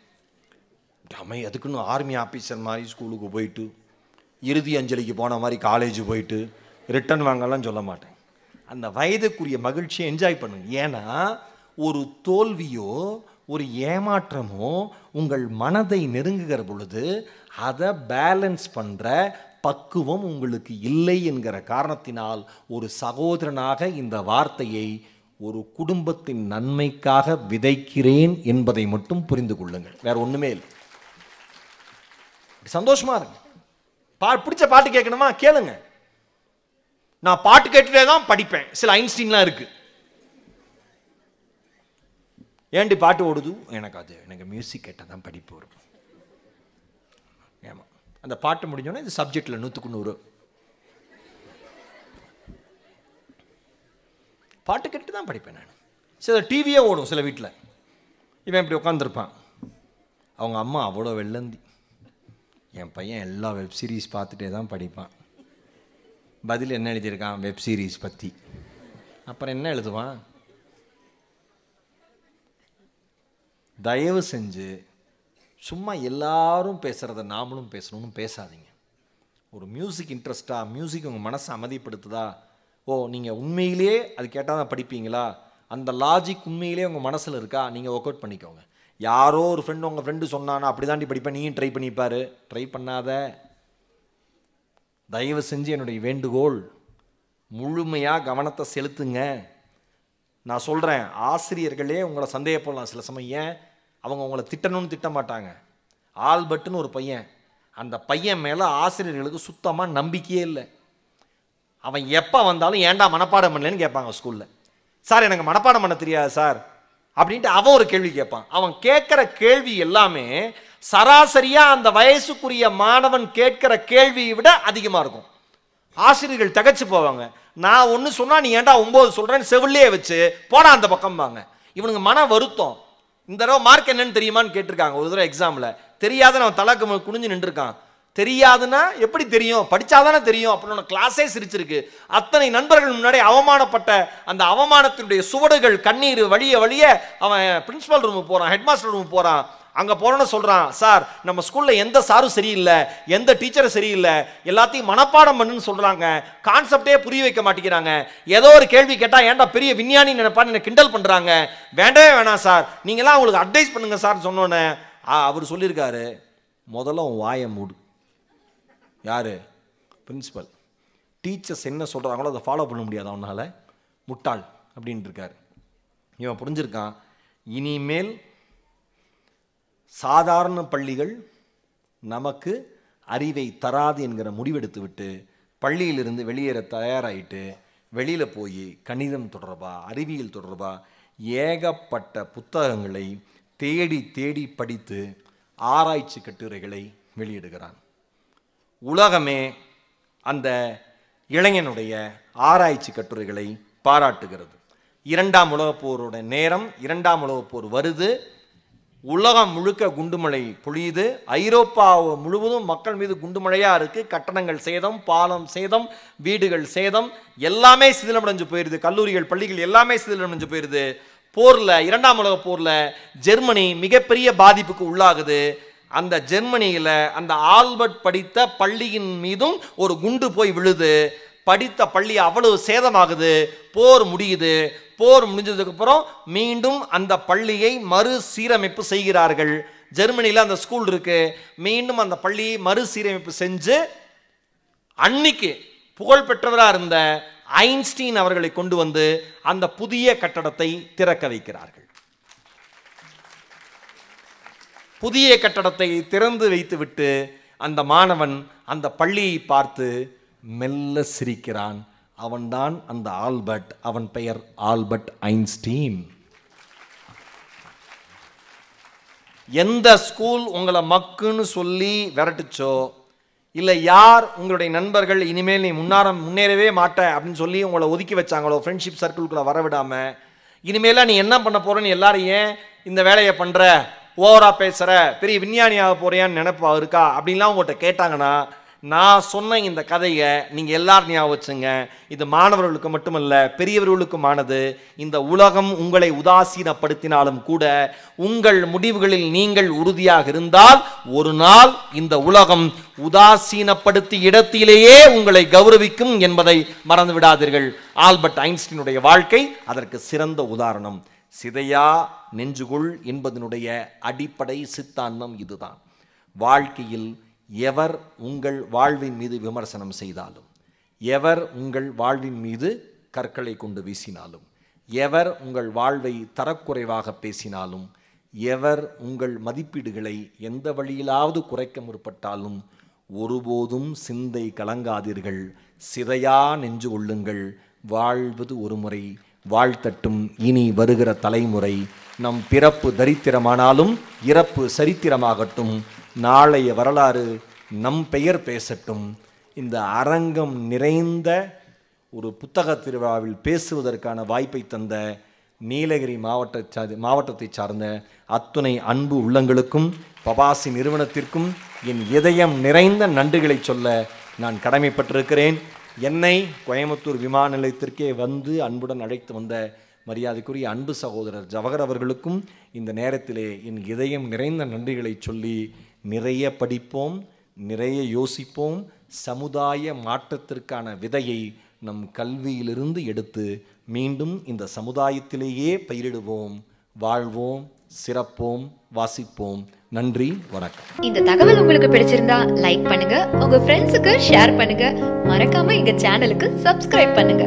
அதுக்குன்னு ஆர்மி ஆஃபீஸர் மாதிரி ஸ்கூலுக்கு போயிட்டு, இறுதி அஞ்சலிக்கு போன மாதிரி காலேஜ் போயிட்டு ரிட்டர்ன் வாங்கலாம் சொல்ல மாட்டேன். அந்த வயதுக்குரிய மகிழ்ச்சியை என்ஜாய் பண்ணுங்க. ஏன்னா ஒரு தோல்வியோ ஒரு ஏமாற்றமோ உங்கள் மனதை நெருங்குகிற பொழுது அதை பேலன்ஸ் பண்ணுற பக்குவம் உங்களுக்கு இல்லை என்கிற காரணத்தினால் ஒரு சகோதரனாக இந்த வார்த்தையை ஒரு குடும்பத்தின் நன்மைக்காக விதைக்கிறேன் என்பதை மட்டும் புரிந்து கொள்ளுங்கள். வேற ஒன்றுமே இல்லை. சந்தோஷமா இருங்க. பிடிச்ச பாட்டு கேட்கணுமா கேளுங்க. நான் பாட்டு கேட்டுட்டே தான் படிப்பேன். சில ஐன்ஸ்டீன்லாம் இருக்கு. ஏண்டி பாட்டு ஓடுது? எனக்கு மியூசிக் கேட்டால் தான் படிப்பு வரும். ஏமா அந்த பாட்டு முடிஞ்சோன்னா இந்த சப்ஜெக்டில் 100க்கு 100 பாட்டு கேட்டு தான் படிப்பேன் நான். சில டிவியே ஓடும் சில வீட்டில். இவன் இப்படி உட்காந்துருப்பான், அவங்க அம்மா அவ்வளோ வெள்ளந்தி, என் பையன் எல்லா வெப் சீரிஸ் பார்த்துட்டே தான் படிப்பான். பதில் என்ன எழுதியிருக்கான்? வெப் சீரிஸ் பற்றி. அப்புறம் என்ன எழுதுவான்? தயவு செஞ்சு சும்மா எல்லாரும் பேசுகிறத நாமளும் பேசணும்னு பேசாதீங்க. ஒரு மியூசிக் இன்ட்ரெஸ்ட்டாக, மியூசிக் உங்கள் மனசை அமைதிப்படுத்துதா? ஓ, நீங்கள் உண்மையிலே அது கேட்டால் தான் படிப்பீங்களா? அந்த லாஜிக் உண்மையிலே உங்கள் மனசில் இருக்கா? நீங்கள் ஒர்க் அவுட் பண்ணிக்கோங்க. யாரோ ஒரு ஃப்ரெண்டு உங்கள் ஃப்ரெண்டு சொன்னானா அப்படி தாண்டி படிப்பேன், நீயும் ட்ரை பண்ணிப்பார். ட்ரை பண்ணாத. தயவு செஞ்சு என்னுடைய வேண்டுகோள், முழுமையாக கவனத்தை செலுத்துங்க. நான் சொல்கிறேன், ஆசிரியர்களே உங்களை சந்தேகப்படலாம் சில சமயம். ஏன்? அவங்க உங்களை திட்டணும்னு திட்ட மாட்டாங்க. ஆல்பர்ட்னு ஒரு பையன், அந்த பையன் மேலே ஆசிரியர்களுக்கு சுத்தமாக நம்பிக்கையே இல்லை. அவன் எப்போ வந்தாலும் ஏன்டா மனப்பாடம் பண்ணலன்னு கேட்பாங்க ஸ்கூலில். சார் எனக்கு மனப்பாடம் பண்ண தெரியாது சார் அப்படின்ட்டு அவன் ஒரு கேள்வி கேட்பான். அவன் கேட்குற கேள்வி எல்லாமே சராசரியாக அந்த வயசுக்குரிய மாணவன் கேட்குற கேள்வியை விட அதிகமாக இருக்கும். ஆசிரியர்கள் தகச்சு போவாங்க. நான் ஒன்று சொன்னால் நீ ஏன்டா 9 சொல்கிறேன்னு செவிலே வச்சு போடா அந்த பக்கம் வாங்க. இவனுங்க மன வருத்தம். இந்த தடவை மார்க் என்னன்னு தெரியுமான்னு கேட்டிருக்காங்க ஒரு தடவை எக்ஸாமில். தெரியாத அவன் தலக்கு குனிஞ்சு நின்றுருக்கான். தெரியாதுன்னா எப்படி தெரியும்? படித்தாதானே தெரியும் அப்படின்னு கிளாஸே சிரிச்சிருக்கு. அத்தனை நண்பர்கள் முன்னாடி அவமானப்பட்ட அந்த அவமானத்தினுடைய சுவடுகள் கண்ணீர் வழிய வழிய அவன் பிரின்சிபல் ரூமுக்கு போகிறான், ஹெட் மாஸ்டர் ரூமுக்கு போகிறான். அங்கே போனோன்னு சொல்கிறான், சார் நம்ம ஸ்கூலில் எந்த சாரும் சரியில்லை, எந்த டீச்சரும் சரியில்லை, எல்லாத்தையும் மனப்பாடம் பண்ணுன்னு சொல்கிறாங்க, கான்செப்டே புரிய வைக்க மாட்டேங்கிறாங்க, ஏதோ ஒரு கேள்வி கேட்டால் ஏன்டா பெரிய விஞ்ஞானி நினைப்பான்னு என்னை கிண்டல் பண்ணுறாங்க, வேண்டவே வேணாம் சார், நீங்களாம் அவங்களுக்கு அட்வைஸ் பண்ணுங்க சார் சொன்னோன்னே அவர் சொல்லியிருக்காரு, முதல்ல உன் வாயை மூடு. யார்? பிரின்சிபல். டீச்சர்ஸ் என்ன சொல்கிறாங்களோ அதை ஃபாலோ பண்ண முடியாது அவனால், முட்டாள் அப்படின்ட்டு இருக்காரு. இவன் புரிஞ்சிருக்கான், இனிமேல் சாதாரண பள்ளிகள் நமக்கு அறிவை தராது என்கிற முடிவெடுத்து விட்டு பள்ளியிலிருந்து வெளியேற தயாராகிட்டு வெளியில் போய் கணிதம் தொடர்பாக, அறிவியல் தொடர்பாக ஏகப்பட்ட புத்தகங்களை தேடி தேடி படித்து ஆராய்ச்சி கட்டுரைகளை வெளியிடுகிறான். உலகமே அந்த இளைஞனுடைய ஆராய்ச்சி கட்டுரைகளை பாராட்டுகிறது. 2ஆம் உலகப் போரோட நேரம், 2ஆம் உலகப் போர் வருது, உலகம் முழுக்க குண்டுமழை பொழியுது, ஐரோப்பா முழுவதும் மக்கள் மீது குண்டுமழையாக இருக்குது, கட்டடங்கள் சேதம், பாலம் சேதம், வீடுகள் சேதம், எல்லாமே சிதிலமடைஞ்சு போயிடுது, கல்லூரிகள் பள்ளிகள் எல்லாமே சிதிலமடைஞ்சு போயிடுது. போரில், 2ஆம் உலகப் போரில் ஜெர்மனி மிகப்பெரிய பாதிப்புக்கு உள்ளாகுது. அந்த ஜெர்மனியில் அந்த ஆல்பர்ட் படித்த பள்ளியின் மீதும் ஒரு குண்டு போய் விழுது. படித்த பள்ளி அவ்வளவு சேதமாகுது. போர் முடியுது. போர் முடிஞ்சதுக்கப்புறம் மீண்டும் அந்த பள்ளியை மறுசீரமைப்பு செய்கிறார்கள். ஜெர்மனியில் அந்த ஸ்கூல் இருக்கு. மீண்டும் அந்த பள்ளியை மறுசீரமைப்பு செஞ்சு அன்னைக்கு புகழ்பெற்றவராக இருந்த ஐன்ஸ்டீன் அவர்களை கொண்டு வந்து அந்த புதிய கட்டடத்தை திறக்க வைக்கிறார்கள். புதிய கட்டடத்தை திறந்து வைத்துவிட்டு அந்த மாணவன் அந்த பள்ளியை பார்த்து மெல்ல சிரிக்கிறான். அவன்தான் அந்த ஆல்பர்ட். அவன் பெயர் ஆல்பர்ட் ஐன்ஸ்டீன். எந்த ஸ்கூல் உங்களை மக்குன்னு சொல்லி விரட்டுச்சோ, இல்லை யார் உங்களுடைய நண்பர்கள் இனிமேல் நீ முன்னேறவே மாட்ட அப்படின்னு சொல்லி உங்களை ஒதுக்கி வச்சாங்களோ, ஃப்ரெண்ட்ஷிப் சர்க்கிள்குள்ளே வரவிடாமல், இனிமேலாம் நீ என்ன பண்ண போகிறேன்னு எல்லாரும் ஏன் இந்த வேலையை பண்ணுற, ஓவரா பேசுகிற, பெரிய விஞ்ஞானியாக போறியான்னு நினைப்பா இருக்கா அப்படின்லாம் உங்கள்கிட்ட கேட்டாங்கன்னா, நான் சொன்ன இந்த கதையை நீங்கள் எல்லாரும் ஞாபகம் வச்சுங்க. இது மாணவர்களுக்கு மட்டுமல்ல, பெரியவர்களுக்குமானது. இந்த உலகம் உங்களை உதாசீனப்படுத்தினாலும் கூட உங்கள் முடிவுகளில் நீங்கள் உறுதியாக இருந்தால் ஒரு நாள் இந்த உலகம் உதாசீனப்படுத்தி இடத்திலேயே உங்களை கௌரவிக்கும் என்பதை மறந்து விடாதீர்கள். ஆல்பர்ட் ஐன்ஸ்டீனுடைய வாழ்க்கை அதற்கு சிறந்த உதாரணம். சிதையா நெஞ்சுகுள் என்பதனுடைய அடிப்படை சித்தாந்தம் இதுதான். வாழ்க்கையில் எவர் உங்கள் வாழ்வின் மீது விமர்சனம் செய்தாலும், எவர் உங்கள் வாழ்வின் மீது கற்களை கொண்டு வீசினாலும், எவர் உங்கள் வாழ்வை தரக்குறைவாக பேசினாலும், எவர் உங்கள் மதிப்பீடுகளை எந்த வழியிலாவது குறைக்க முற்பட்டாலும் ஒருபோதும் சிந்தை கலங்காதீர்கள். சிதையா நெஞ்சு கொள்ளுங்கள். வாழ்வது ஒரு முறை, வாழ்த்தட்டும் இனி வருகிற தலைமுறை. நம் பிறப்பு தரித்திரமானாலும் இறப்பு சரித்திரமாகட்டும். நாளைய வரலாறு நம் பெயர் பேசட்டும். இந்த அரங்கம் நிறைந்த ஒரு புத்தக திருவிழாவில் பேசுவதற்கான வாய்ப்பை தந்த நீலகிரி மாவட்டத்தை சார்ந்த அத்துணை அன்பு உள்ளங்களுக்கும் பபாசி நிறுவனத்திற்கும் என் இதயம் நிறைந்த நன்றிகளை சொல்ல நான் கடமைப்பட்டிருக்கிறேன். என்னை கோயம்புத்தூர் விமான நிலையத்திற்கே வந்து அன்புடன் அழைத்து வந்த மரியாதைக்குரிய அன்பு சகோதரர் ஜவஹர் அவர்களுக்கும் இந்த நேரத்திலே என் இதயம் நிறைந்த நன்றிகளை சொல்லி, நிறைய படிப்போம், நிறைய யோசிப்போம். சமுதாய மாற்றத்திற்கான விதையை நம் கல்வியிலிருந்து எடுத்து மீண்டும் இந்த சமுதாயத்திலேயே பயிரிடுவோம். வாழ்வோம், சிறப்போம், வாசிப்போம். நன்றி, வணக்கம். இந்த தகவல் உங்களுக்கு பிடிச்சிருந்தா லைக் பண்ணுங்க, உங்க ஃப்ரெண்ட்ஸுக்கு ஷேர் பண்ணுங்க, மறக்காம எங்க சேனலுக்கு சப்ஸ்கிரைப் பண்ணுங்க.